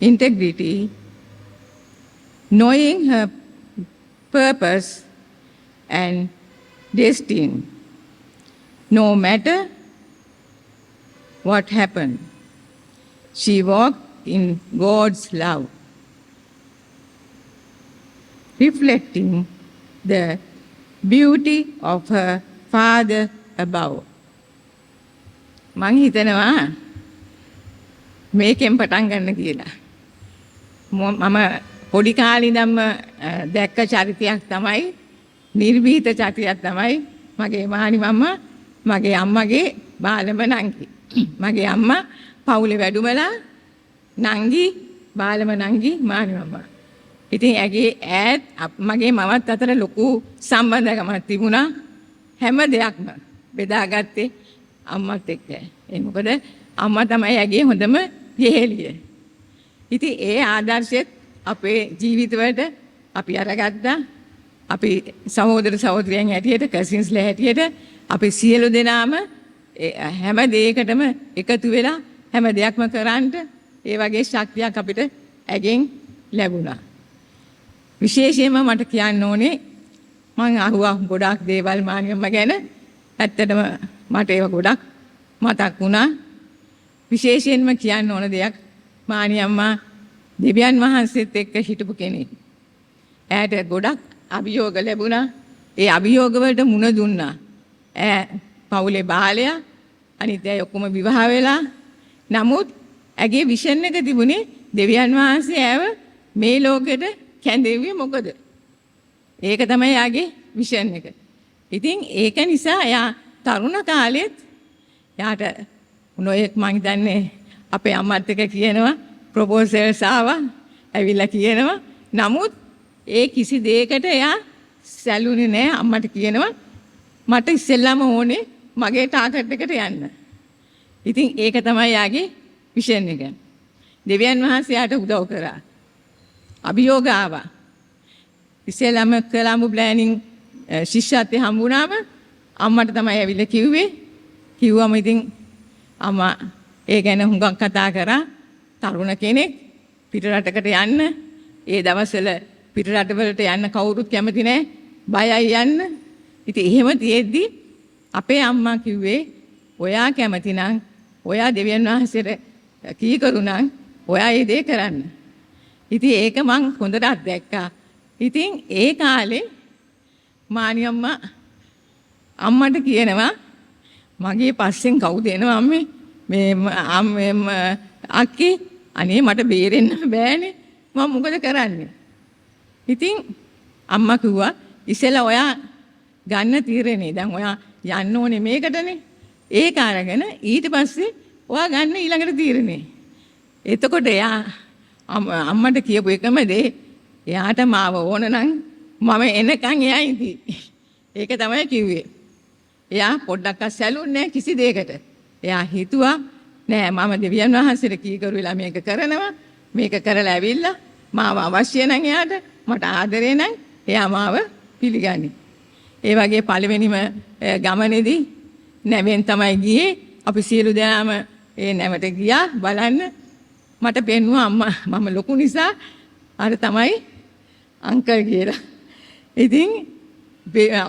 integrity, knowing her purpose and destiny. No matter what happened, she walked in God's love, reflecting the beauty of her Father above. මං හිතනවා මේකෙන් පටන් ගන්න කියලා. මම පොඩි කාලේ ඉඳන්ම දැක්ක චරිතයක් තමයි නිර්භීත චරිතයක් තමයි මගේ මහණි මම්මා මගේ අම්මගේ බාලම නංගි. මගේ අම්මා පවුලේ වැඩුමලා නංගි බාලම නංගි මහණි මම්මා. ඉතින් ඇගේ ඈත් මගේ මවත් අතර ලොකු සම්බන්ධකමක් තිබුණා. හැම දෙයක්ම බෙදාගත්තේ අම්මත් එක්ක. ඒ මොකද අම්මා තමයි ඇගේ හොඳම යෙහෙළිය. ඉතින් ඒ ආදර්ශෙත් අපේ ජීවිතවලට අපි අරගත්තා. අපි සහෝදර සහෝදරියන් හැටියට කසින්ස්ලා හැටියට අපි සියලු දෙනාම හැම දෙයකටම එකතු වෙලා හැම දෙයක්ම කරන්න ඒ වගේ ශක්තියක් අපිට ඇගෙන් ලැබුණා. විශේෂයෙන්ම මට කියන්න ඕනේ මම අහුවා ගොඩාක් දේවල් මානියම්ම ගැන. ඇත්තටම මට ඒව ගොඩක් මතක් වුණා. විශේෂයෙන්ම කියන්න ඕන දෙයක් මානියම්මා දෙවියන් වහන්සේත් එක්ක හිටපු කෙනෙක්. ඈට ගොඩක් අභියෝග ලැබුණා. ඒ අභියෝග වලට මුණ දුන්නා. පවුලේ බාලයා අනිත් අය ඔක්කොම විවාහ වෙලා. නමුත් ඇගේ විෂන් එක තිබුණේ දෙවියන් වහන්සේ ඇව මේ ලෝකෙට කැඳෙව්වේ මොකද? ඒක තමයි යාගේ විෂන් එක. ඉතින් ඒක නිසා එයා තරුණ කාලෙත් යාට නොයෙක් මං හිතන්නේ අපේ අම්මත් එක්ක කියනවා ප්‍රොපෝසල්ස් ආවා ඇවිල්ලා කියනවා. නමුත් ඒ කිසි දෙයකට එයා සැලුනේ නැහැ. අම්මට කියනවා මට ඉස්සෙල්ලාම ඕනේ මගේ ටාගට් එකට යන්න. ඉතින් ඒක තමයි යාගේ විෂන් එක. දෙවියන් වහන්සේ යාට උදව් කරා. අභියෝග ආවා. ඉස්සෙල්ලාම කොළඹ ප්ලෑනින් ශිෂ්‍යත්වයේ හම්බුනාම අම්මට තමයි ඇවිල්ලා කිව්වේ. කිව්වම ඉතින් අම්මා ඒ ගැන හුඟක් කතා කරා. තරුණ කෙනෙක් පිටරටකට යන්න ඒ දවස්වල පිටරටවලට යන්න කවුරුත් කැමති නැහැ. බයයි යන්න. ඉතින් එහෙම තියෙද්දි අපේ අම්මා කිව්වේ ඔයා කැමති නම් ඔයා දෙවියන් වහන්සේට කීකරු නම් ඔයා ඒ දේ කරන්න. ඉතින් ඒක මං හොඳට අත්දැක්කා. ඉතින් ඒ කාලේ මානියම්මා අම්මට කියනවා මගේ පස්සෙන් කවුද එනවා අම්මේ මේ අක්කේ අනේ මට බේරෙන්න බෑනේ මම මොකද කරන්නේ. ඉතින් අම්මා කිව්වා ඉස්සෙල්ලා ඔයා ගන්න තීරණේ දැන් ඔයා යන්න ඕනේ මේකටනේ. ඒක අරගෙන ඊට පස්සේ ඔයා ගන්න ඊළඟට තීරණේ. එතකොට එයා අම්මට කියපු එකම දේ එයාට මාව ඕන නම් මම එනකන් එයා ඉඳී. ඒක තමයි කිව්වේ. එයා පොඩ්ඩක්වත් සැලුන්නේ නැහැ කිසි දෙයකට. එයා හිතුවා නෑ මම දෙවියන් වහන්සේට කීකරු වෙලා මේක කරනවා. මේක කරලා ඇවිල්ලා මාව අවශ්‍ය නම් එයාට මට ආදරේ නම් එයා මාව පිළිගන්නේ. ඒ වගේ පළවෙනිම ගමනේදී නැවෙන් තමයි ගියේ. අපි සියලු දෙනාම ඒ නැවට ගියා බලන්න. මට පෙන්නුවා අම්මා මම ලොකු නිසා අර තමයි අංකල් කියලා. ඉතින්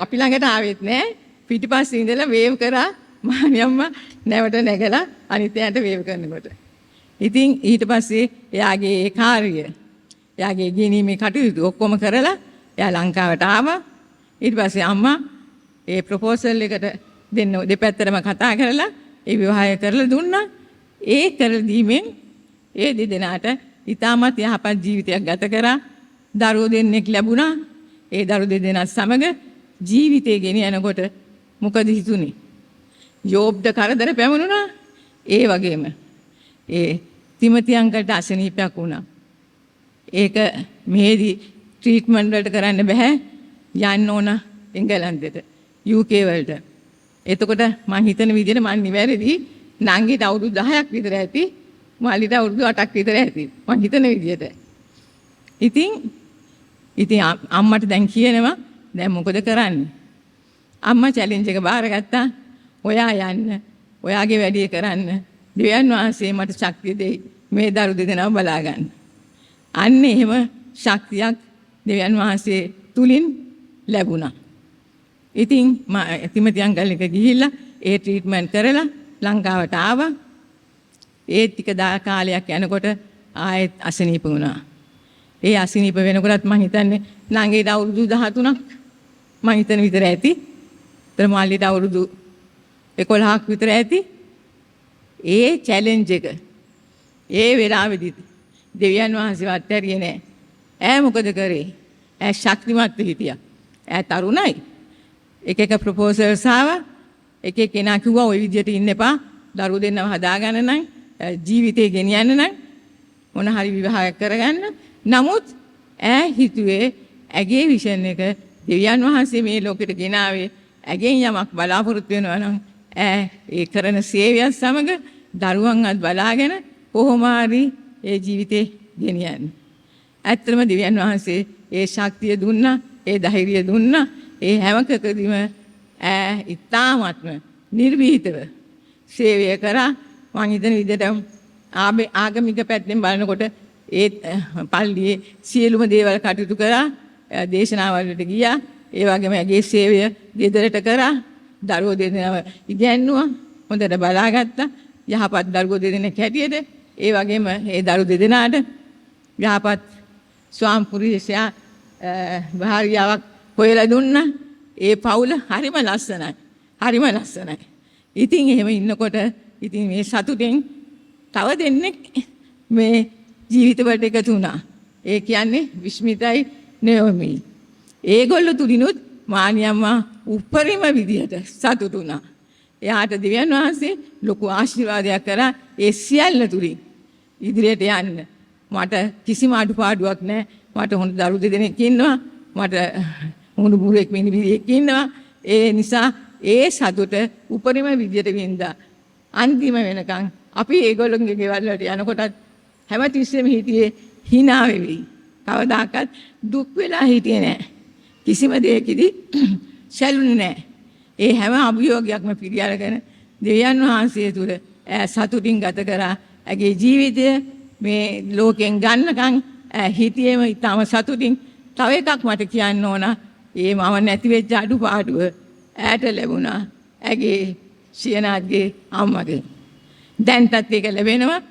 අපි ළඟට ආවෙත් නෑ. පිටිපස්සේ ඉඳලා වේව් කරා මානි අම්මා නැවට නැගලා අනිත් ඇයට වේව් කරනකොට. ඉතින් ඊට පස්සේ එයාගේ ඒ කාර්යය එයාගේ ගිනීමේ කටයුතු ඔක්කොම කරලා එයා ලංකාවට ආවා. ඊට පස්සේ අම්මා ඒ ප්‍රොපෝසල් එකට දෙපැත්තටම කතා කරලා ඒ විවාහය කරලා දුන්නා. ඒ කරලා දීමෙන් ඒ දෙදෙනාට ඉතාමත් යහපත් ජීවිතයක් ගත කරා. දරුවෝ දෙන්නෙක් ලැබුණා. ඒ දරුවෝ දෙදෙනාත් සමග ජීවිතේ ගෙනියනකොට මොකද හිතුනේ? යෝබ්ද කරදර පැමුණුණා. ඒ වගේම ඒ තිමති අංකල්ට අසනීපයක් වුණා. ඒක මේදී ට්‍රීට්මන්ට් වලට කරන්න බෑ. යන්න ඕන එංගලන්තෙට UK වලට. එතකොට මම හිතන විදිහට මම නිවැරදි නංගිට අවුරුදු 10ක් විතර ඇති. මාලිට අවුරුදු 8ක් විතර ඇති. මම හිතන විදිහට. ඉතින් අම්මට දැන් කියනවා දැන් මොකද කරන්නේ? අම්මා චැලෙන්ජ් එක බාරගත්තා. ඔයා යන්න. ඔයාගේ වැඩේ කරන්න. දෙවියන් වහන්සේ මට ශක්තිය දෙයි. මේ දරු දෙදෙනාව බලා ගන්න. අන්න එහෙම ශක්තියක් දෙවියන් වහන්සේ තුලින් ලැබුණා. ඉතින් තිමති අංකල් එක ගිහිල්ලා ඒ ට්‍රීට්මන්ට් කරලා ලංකාවට ආවා. ඒ ටික කාලයක් යනකොට ආයෙත් අසනීප වුණා. ඒ අසනීප වෙනකොටත් මම හිතන්නේ ළඟට අවුරුදු 13ක් මම හිතන විතර ඇති. ඒතර මාළිට අවුරුදු 11ක් විතර ඇති. ඒ චැලෙන්ජ් එක ඒ වෙලාවේදී දෙවියන් වහන්සේ අත්හැරියේ නෑ. ඈ මොකද කරේ? ඈ ශක්තිමත් හිටියා. ඈ තරුණයි. එක එක ප්‍රොපෝසල්ස් ආවා. එක එක කෙනා කිව්වා ওই විදියට ඉන්න එපා. දරුවෝ දෙන්නව හදාගන්න නම් ජීවිතේ ගෙනියන්න නම් මොන හරි විවාහයක් කරගන්න. නමුත් ඈ හිතුවේ ඇගේ විෂන් එක දෙවියන් වහන්සේ මේ ලෝකෙට ගෙනාවේ ඇගෙන් යමක් බලාපොරොත්තු වෙනවා නම් ඈ ඒ කරන සේවයත් සමග දරුවන්වත් බලාගෙන කොහොම හරි ඒ ජීවිතේ ගෙනියන්න. ඇත්තටම දෙවියන් වහන්සේ ඒ ශක්තිය දුන්නා, ඒ ධෛර්යය දුන්නා. ඒ හැම එකකදීම ඉතාමත්ම නිර්භීතව සේවය කරා. මම හිතන විදිහට ආගමික පැත්තෙන් බලනකොට ඒ පල්ලියේ සියලුම දේවල් කටයුතු කරා. දේශනාවල් වලට ගියා. ඒ වගේම ඇගේ සේවය ගෙදරට කරා. දරුවෝ දෙදෙනාව ඉගැන්නුවා. හොඳට බලාගත්තා. යහපත් දරුවෝ දෙදෙනෙක් හැටියට. ඒ වගේම ඒ දරුවෝ දෙදෙනාට යහපත් ස්වාම පුරුෂයා භාර්යාවක් හොයලා දුන්නා. ඒ පවුල හරිම ලස්සනයි. හරිම ලස්සනයි. ඉතින් එහෙම ඉන්නකොට ඉතින් මේ සතුටෙන් තව දෙන්නෙක් මේ ජීවිතවලට එකතු වුණා. ඒ කියන්නේ විශ්මිතයි නයෝමි. ඒගොල්ලෝ තුලිනුත් මානි අම්මා උපරිම විදියට සතුටු වුණා. එයාට දෙවියන් වහන්සේ ලොකු ආශිර්වාදයක් කරා. ඒ සියල්ල තුලින් ඉදිරියට යන්න මට කිසිම අඩුපාඩුවක් නැහැ. මට හොඳ දරුවෝ දෙදෙනෙක් ඉන්නවා. මට හොඳ බුරෙක් මිනිබිරියෙක් ඉන්නවා. ඒ නිසා ඒ සතුට උපරිම විදියට වින්දා. අන්තිම වෙනකන් අපි ඒගොල්ලෝගේ ගෙවල් වලට යනකොටත් හැමතිස්සෙම හිටියේ hina වෙවි. කවදාකවත් දුක් වෙලා හිටියේ නැහැ. කිසිම දෙයකදී සැලුනේ නැහැ. ඒ හැම අභියෝගයක්ම පිළිඅරගෙන දෙවියන් වහන්සේ තුල සතුටින් ගත කරා. ඇගේ ජීවිතය මේ ලෝකෙන් ගන්නකම් හිතියේම ඊටම සතුටින්. තව එකක් මට කියන්න ඕන. ඒ මම නැති වෙච්ච අඩුපාඩුව ඈට ලැබුණා. ඇගේ සියනාගේ අම්මගේ. දැන්ටත් ඒක ලැබෙනවා.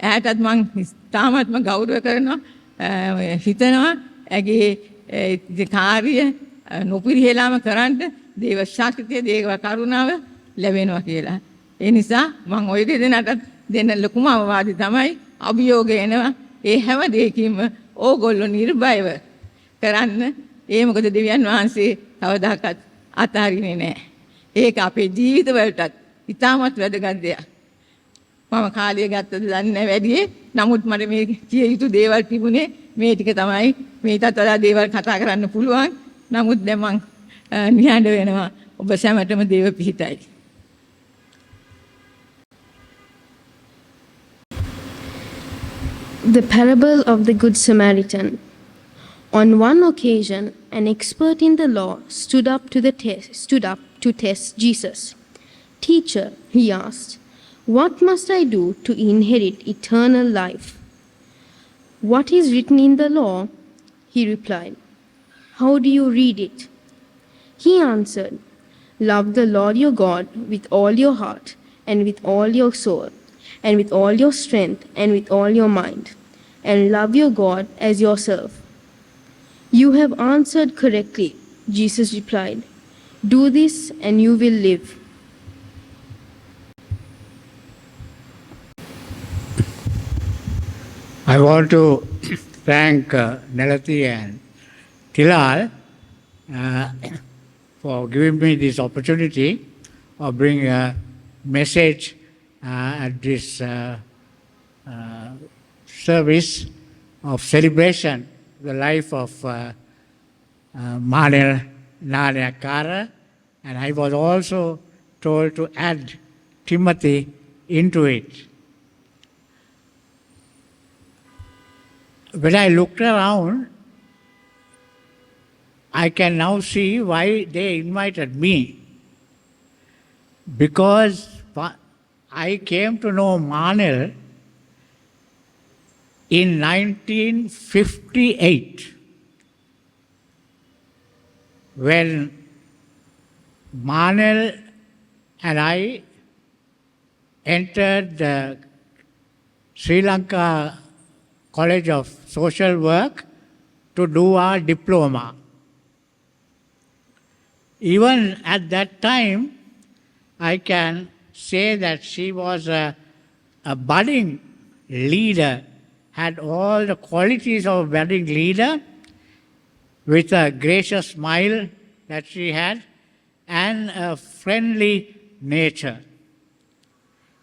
ඈටත් මං තාමත්ම ගෞරව කරනවා. හිතනවා ඇගේ කාර්ය නොපිරිහෙලාම කරන්න දේව ශක්තිය දේව කරුණාව ලැබෙනවා කියලා. ඒ නිසා මම ওই දෙදෙනාට දෙන්න ලොකුම අවවාදය තමයි අභියෝග එනවා. ඒ හැම දෙයකින්ම ඕගොල්ලෝ නිර්භයව කරන්න. ඒ මොකද දෙවියන් වහන්සේ කවදාකවත් අතාරින්නේ නැහැ. ඒක අපේ ජීවිතවලටත් ඉතාමත් වැදගත් දෙයක්. මම කාලය ගත්තද දන්නේ නැහැ වැඩියේ. නමුත් මට මේ කිය යුතු දේවල් තිබුණේ මේ ටික තමයි. මේකටත් වඩා දේවල් කතා කරන්න පුළුවන්. නමුත් දැන් මං නිහඬ වෙනවා. ඔබ සැමටම දේව පිහිටයි. The parable of the Good Samaritan. On one occasion, an expert in the law stood up to test Jesus. "Teacher," he asked, What must I do to inherit eternal life? What is written in the law? He replied. How do you read it? He answered, Love the Lord your God with all your heart, and with all your soul, and with all your strength, and with all your mind, and love your God as yourself. You have answered correctly, Jesus replied. Do this and you will live. I want to thank Nelati and Tilal for giving me this opportunity of bringing a message at this service of celebration, the life of Manel Nanyakara, and I was also told to add Timothy into it. When I looked around, I can now see why they invited me. Because I came to know Manel in 1958, when Manel and I entered the Sri Lanka College of Social Work to do our diploma. Even at that time, I can say that she was a budding leader, had all the qualities of a budding leader, with a gracious smile that she had, and a friendly nature.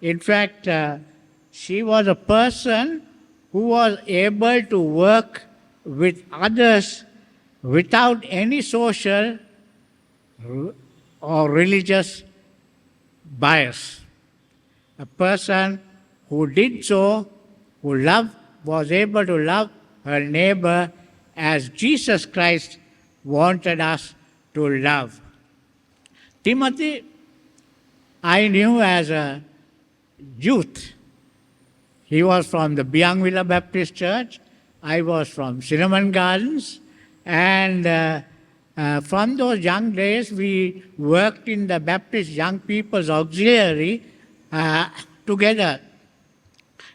In fact, she was a person who was able to work with others without any social or religious bias. A person who did so, who was able to love her neighbor as Jesus Christ wanted us to love. Timothy, I knew as a youth. He was from the Biangvilla Baptist Church. I was from Cinnamon Gardens. And from those young days, we worked in the Baptist Young People's Auxiliary together.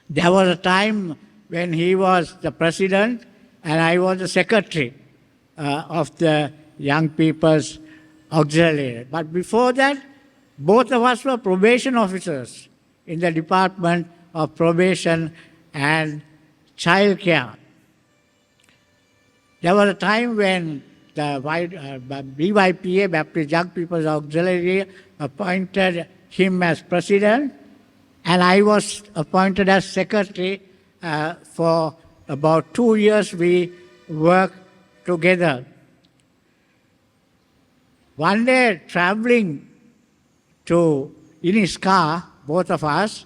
There was a time when he was the president and I was the secretary of the Young People's Auxiliary. But before that, both of us were probation officers in the Department of Probation and Child Care. There was a time when the BYPA, Baptist Young People's Auxiliary, appointed him as president, and I was appointed as secretary. For about 2 years we worked together. One day, traveling in his car, both of us,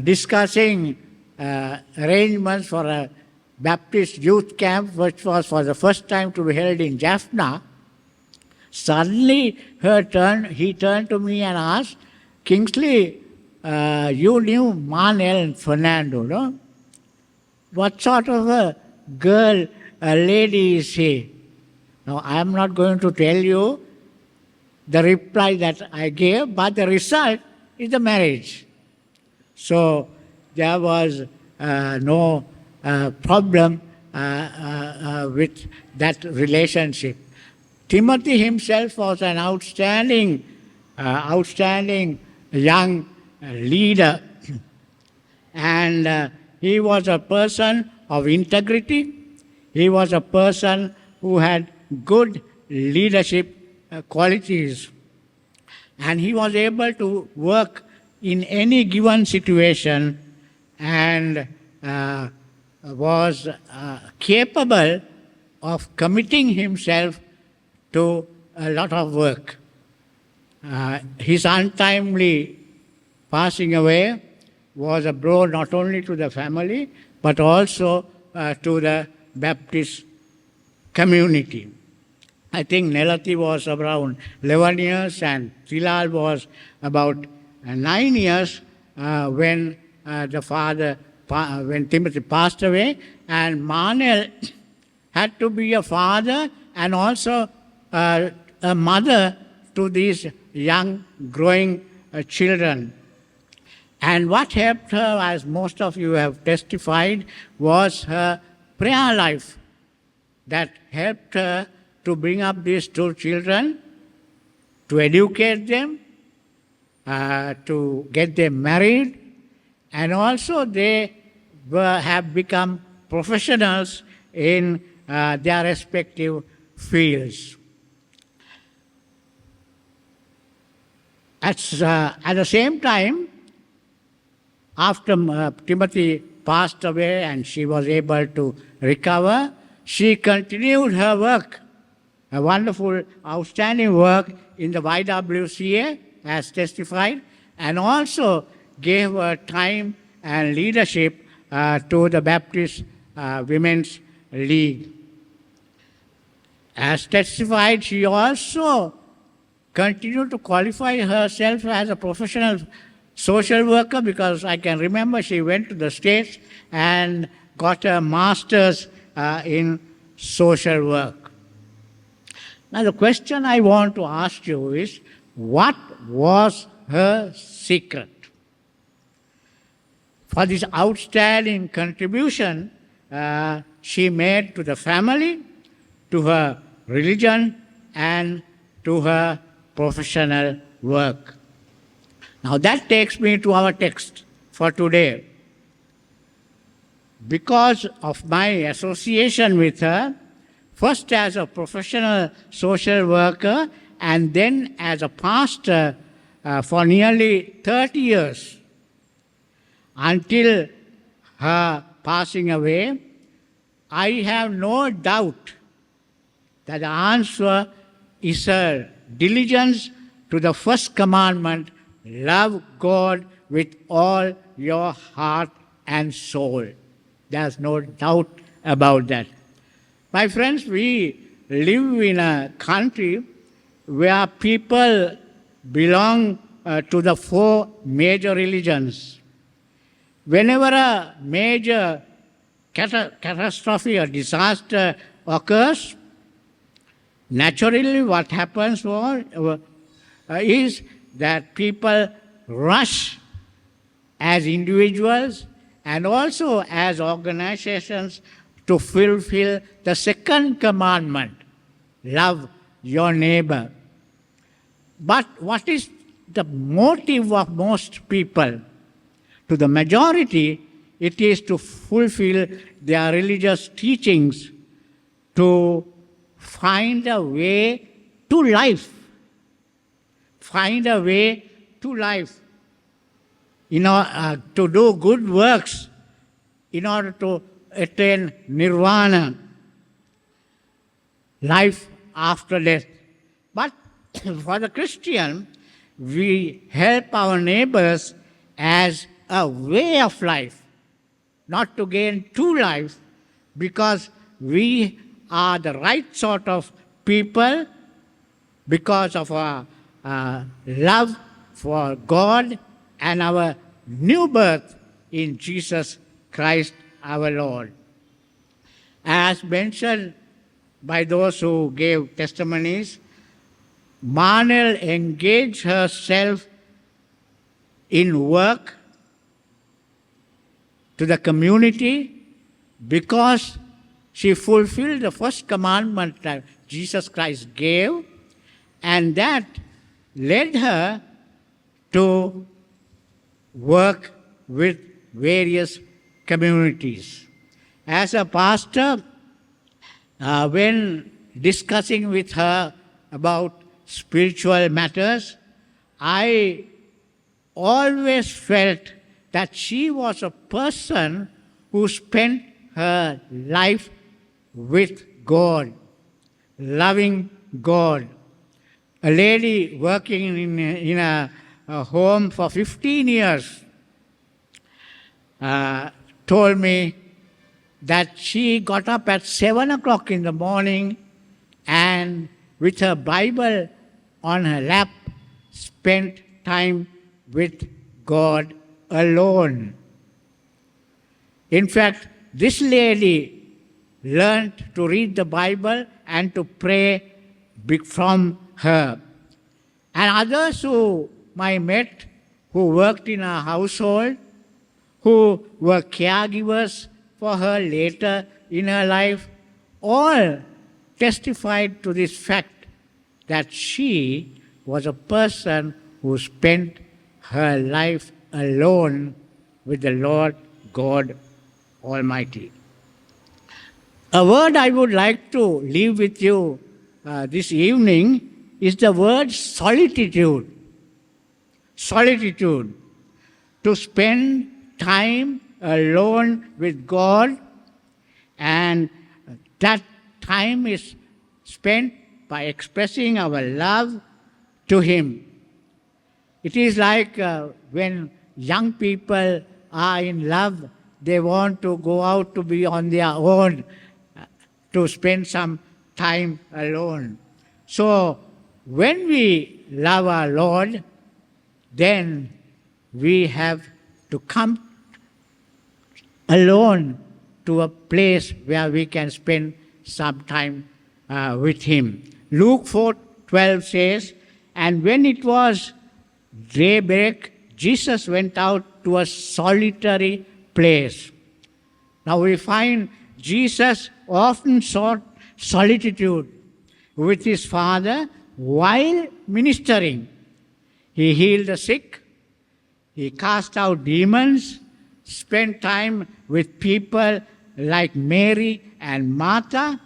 discussing arrangements for a Baptist youth camp, which was for the first time to be held in Jaffna, suddenly he turned to me and asked, Kingsley, you knew Manel and Fernando, no? What sort of a girl, a lady is she? Now, I am not going to tell you the reply that I gave, but the result is the marriage. So there was no problem with that relationship. Timothy himself was an outstanding young leader, and he was a person of integrity. He was a person who had good leadership qualities, and he was able to work in any given situation and was capable of committing himself to a lot of work. His untimely passing away was a blow not only to the family but also to the Baptist community. I think Nelati was around 11 years and Tilal was about 9 years when when Timothy passed away, and Manel had to be a father and also a mother to these young growing children. And what helped her, as most of you have testified, was her prayer life that helped her to bring up these two children, to educate them, to get them married, and also they have become professionals in their respective fields. At the same time, after Timothy passed away and she was able to recover, she continued her work, a wonderful, outstanding work in the YWCA, as testified, and also gave her time and leadership to the Baptist Women's League. As testified, she also continued to qualify herself as a professional social worker, because I can remember she went to the States and got a master's in social work. Now the question I want to ask you is, what was her secret for this outstanding contribution she made to the family, to her religion, and to her professional work? Now that takes me to our text for today. Because of my association with her, first as a professional social worker and then as a pastor for nearly 30 years, until her passing away, I have no doubt that the answer is her diligence to the first commandment: love God with all your heart and soul. There's no doubt about that. My friends, we live in a country where people belong to the 4 major religions. Whenever a major catastrophe or disaster occurs, naturally what happens is that people rush as individuals and also as organizations to fulfill the second commandment: love your neighbor. But what is the motive of most people? To the majority, it is to fulfill their religious teachings, to find a way to life. Find a way to life. To do good works in order to attain nirvana, life after death. But for the Christian, we help our neighbors as a way of life, not to gain true life, because we are the right sort of people because of our love for God and our new birth in Jesus Christ our Lord. As mentioned by those who gave testimonies, Manel engaged herself in work to the community because she fulfilled the first commandment that Jesus Christ gave, and that led her to work with various communities. As a pastor, when discussing with her about spiritual matters, I always felt that she was a person who spent her life with God, loving God. A lady working in a home for 15 years told me that she got up at 7 o'clock in the morning and with her Bible on her lap spent time with God alone. In fact, this lady learned to read the Bible and to pray from her. And others who I met who worked in her household, who were caregivers for her later in her life, all testified to this fact that she was a person who spent her life alone with the Lord God Almighty. A word I would like to leave with you this evening is the word solitude. Solitude. To spend time alone with God, and that time is spent by expressing our love to Him. It is like when young people are in love, they want to go out to be on their own, to spend some time alone. So when we love our Lord, then we have to come alone to a place where we can spend some time with Him. Luke 4:12 says, "And when it was daybreak, Jesus went out to a solitary place." Now we find Jesus often sought solitude with His Father while ministering. He healed the sick, He cast out demons, spent time with people like Mary and Martha,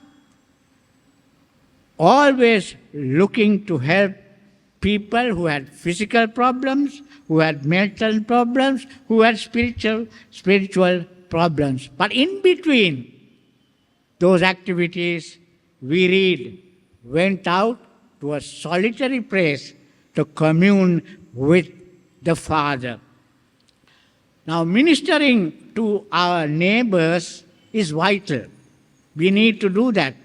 always looking to help people who had physical problems, who had mental problems, who had spiritual problems. But in between those activities, we read, went out to a solitary place to commune with the Father. Now, ministering to our neighbors is vital. We need to do that.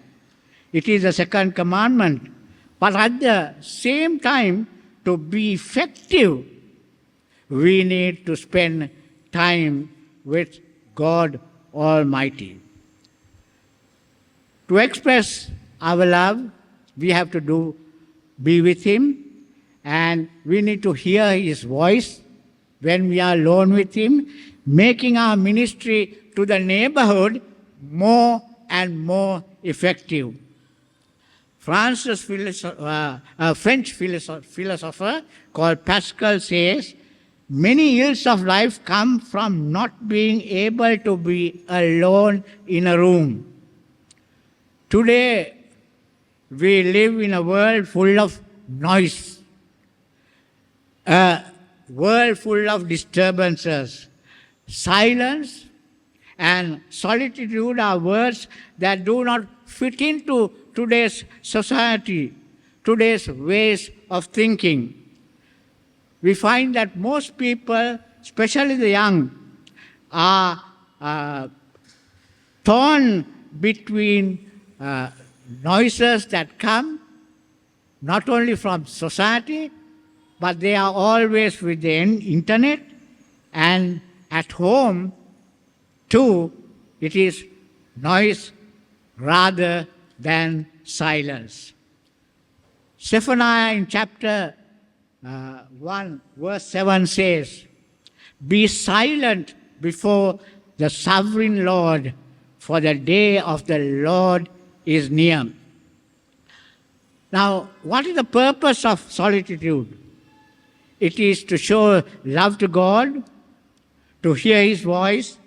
It is the second commandment. But at the same time, to be effective, we need to spend time with God Almighty. To express our love, we have to be with Him, and we need to hear His voice when we are alone with Him, making our ministry to the neighborhood more and more effective. A French philosopher called Pascal says, "Many ills of life come from not being able to be alone in a room." Today, we live in a world full of noise, a world full of disturbances. Silence and solitude are words that do not fit into today's society, today's ways of thinking. We find that most people, especially the young, are torn between noises that come not only from society, but they are always with the internet, and at home too, it is noise rather than silence. Zephaniah in chapter 1, verse 7 says, "Be silent before the sovereign Lord, for the day of the Lord is near." Now, what is the purpose of solitude? It is to show love to God, to hear His voice,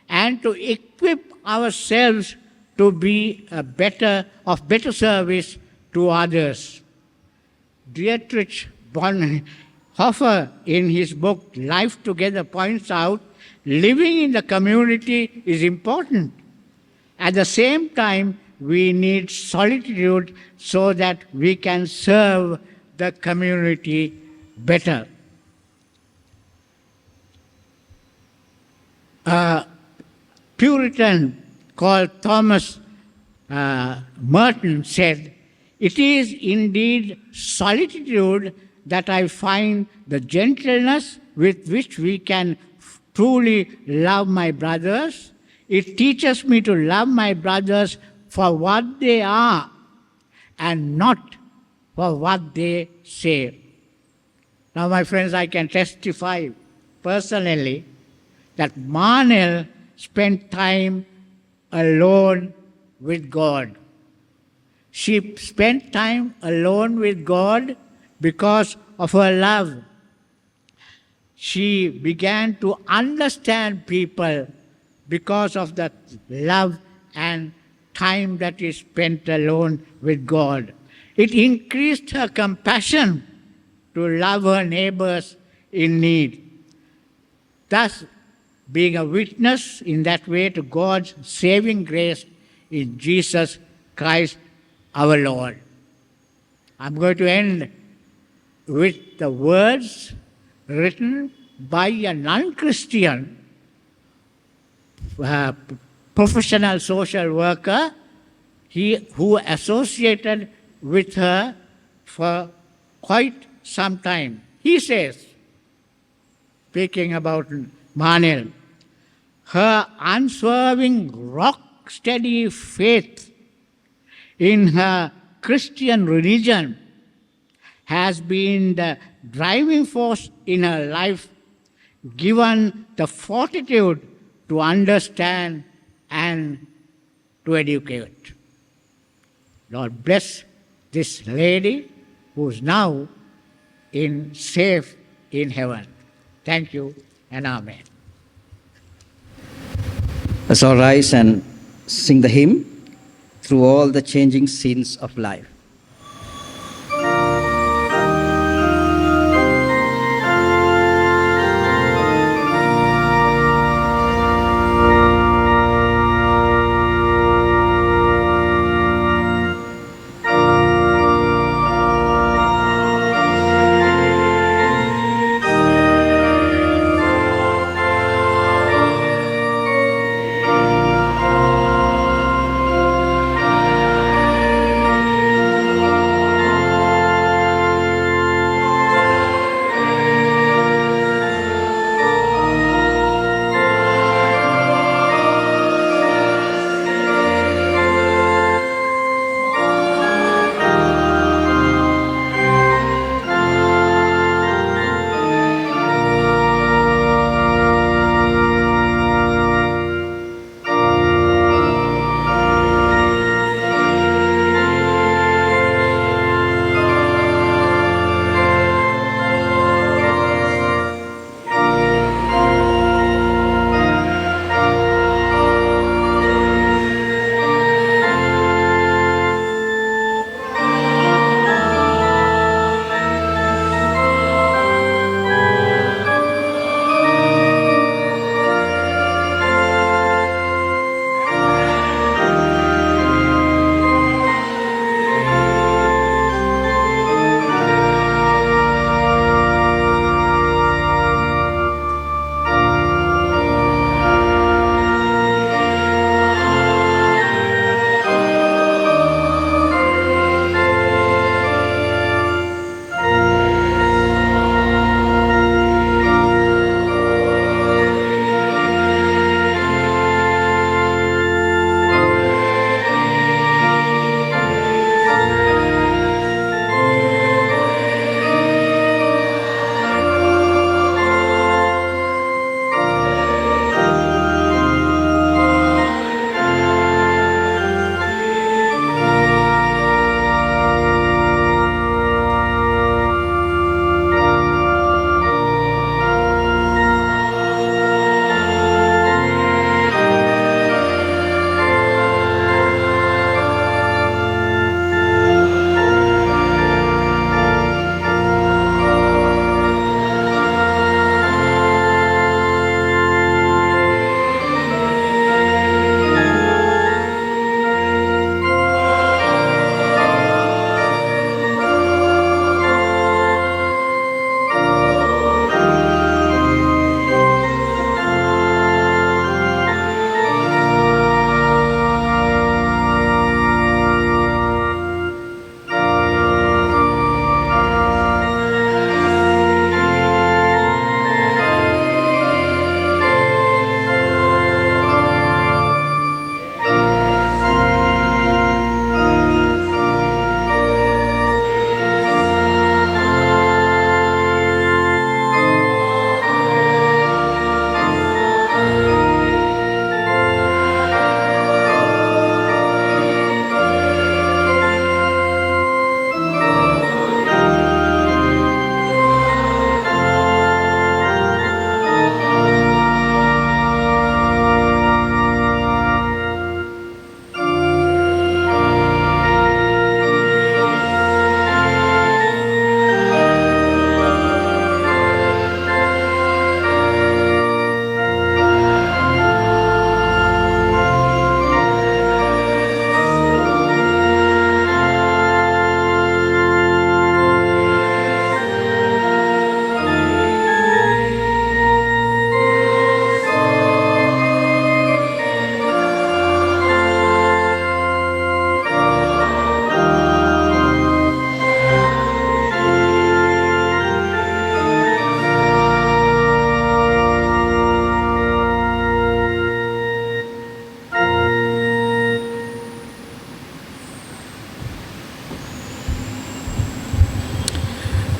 and to equip ourselves to be of better service to others. Dietrich Bonhoeffer, in his book Life Together, points out living in the community is important. At the same time, we need solitude so that we can serve the community better. A Puritan called Thomas Merton said, "It is indeed solitude that I find the gentleness with which we can truly love my brothers. It teaches me to love my brothers for what they are and not for what they say. Now, my friends, I can testify personally that Manel spent time alone with God. She spent time alone with God because of her love. She began to understand people because of the love and time that is spent alone with God. It increased her compassion to love her neighbors in need. Thus, being a witness in that way to God's saving grace in Jesus Christ our Lord. I'm going to end with the words written by a non-Christian professional social worker who associated with her for quite some time. He says, speaking about Manel, her unswerving, rock-steady faith in her Christian religion has been the driving force in her life, given the fortitude to understand and to educate. Lord bless this lady who is now safe in heaven. Thank you and Amen. Let's all rise and sing the hymn, Through All the Changing Scenes of Life.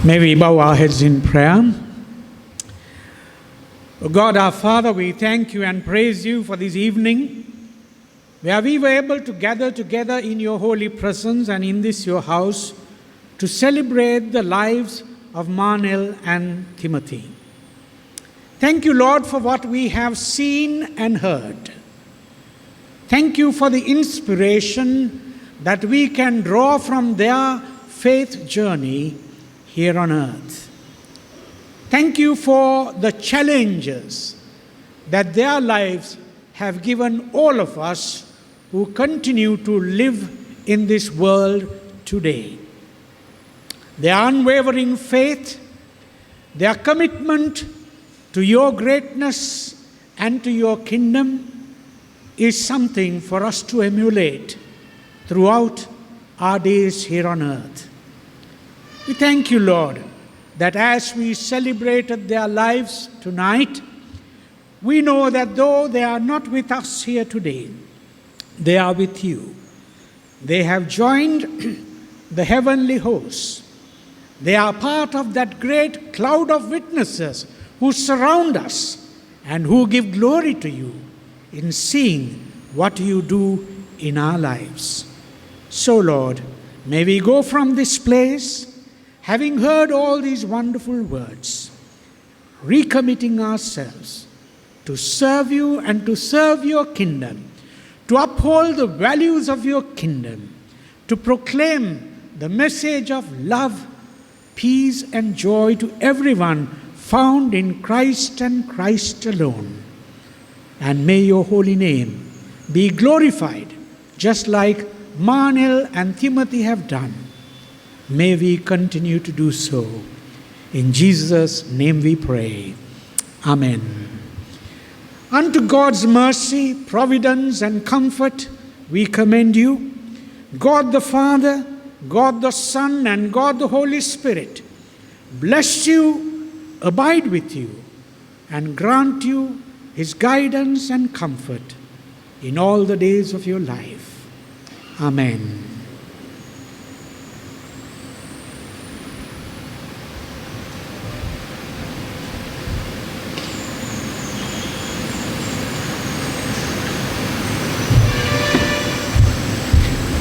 May we bow our heads in prayer. O God, our Father, we thank you and praise you for this evening where we were able to gather together in your holy presence and in this your house to celebrate the lives of Marnell and Timothy. Thank you, Lord, for what we have seen and heard. Thank you for the inspiration that we can draw from their faith journey here on earth. Thank you for the challenges that their lives have given all of us who continue to live in this world today. Their unwavering faith, their commitment to your greatness and to your kingdom is something for us to emulate throughout our days here on earth. We thank you, Lord, that as we celebrated their lives tonight, we know that though they are not with us here today, they are with you. They have joined the heavenly hosts. They are part of that great cloud of witnesses who surround us and who give glory to you in seeing what you do in our lives. So, Lord, may we go from this place having heard all these wonderful words, recommitting ourselves to serve you and to serve your kingdom, to uphold the values of your kingdom, to proclaim the message of love, peace, and joy to everyone found in Christ and Christ alone. And may your holy name be glorified, just like Marnell and Timothy have done. May we continue to do so. In Jesus' name we pray. Amen. Unto God's mercy, providence, and comfort we commend you, God the Father, God the Son, and God the Holy Spirit. Bless you, abide with you, and grant you his guidance and comfort in all the days of your life. Amen.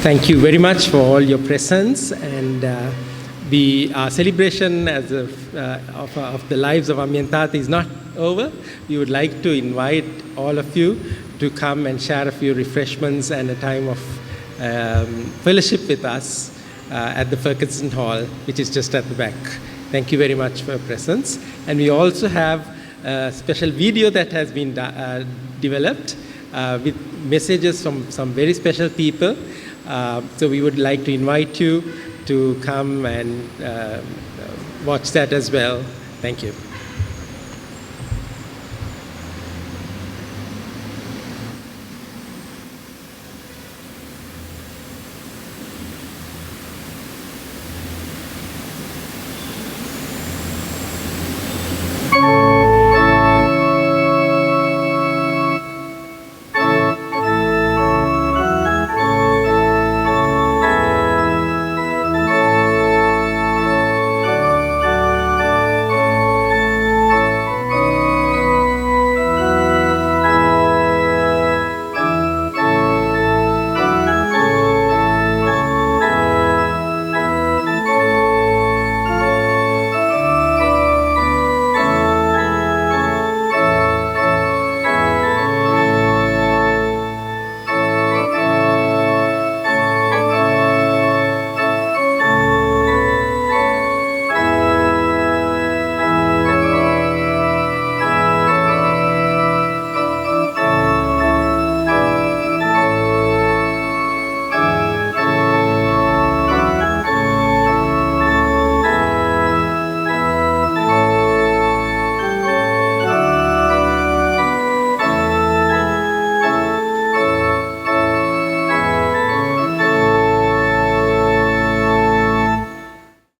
Thank you very much for all your presence, and the celebration of the lives of Ammi and Tati is not over. We would like to invite all of you to come and share a few refreshments and a time of fellowship with us at the Ferguson Hall, which is just at the back. Thank you very much for your presence. And we also have a special video that has been developed with messages from some very special people. So we would like to invite you to come and watch that as well. Thank you.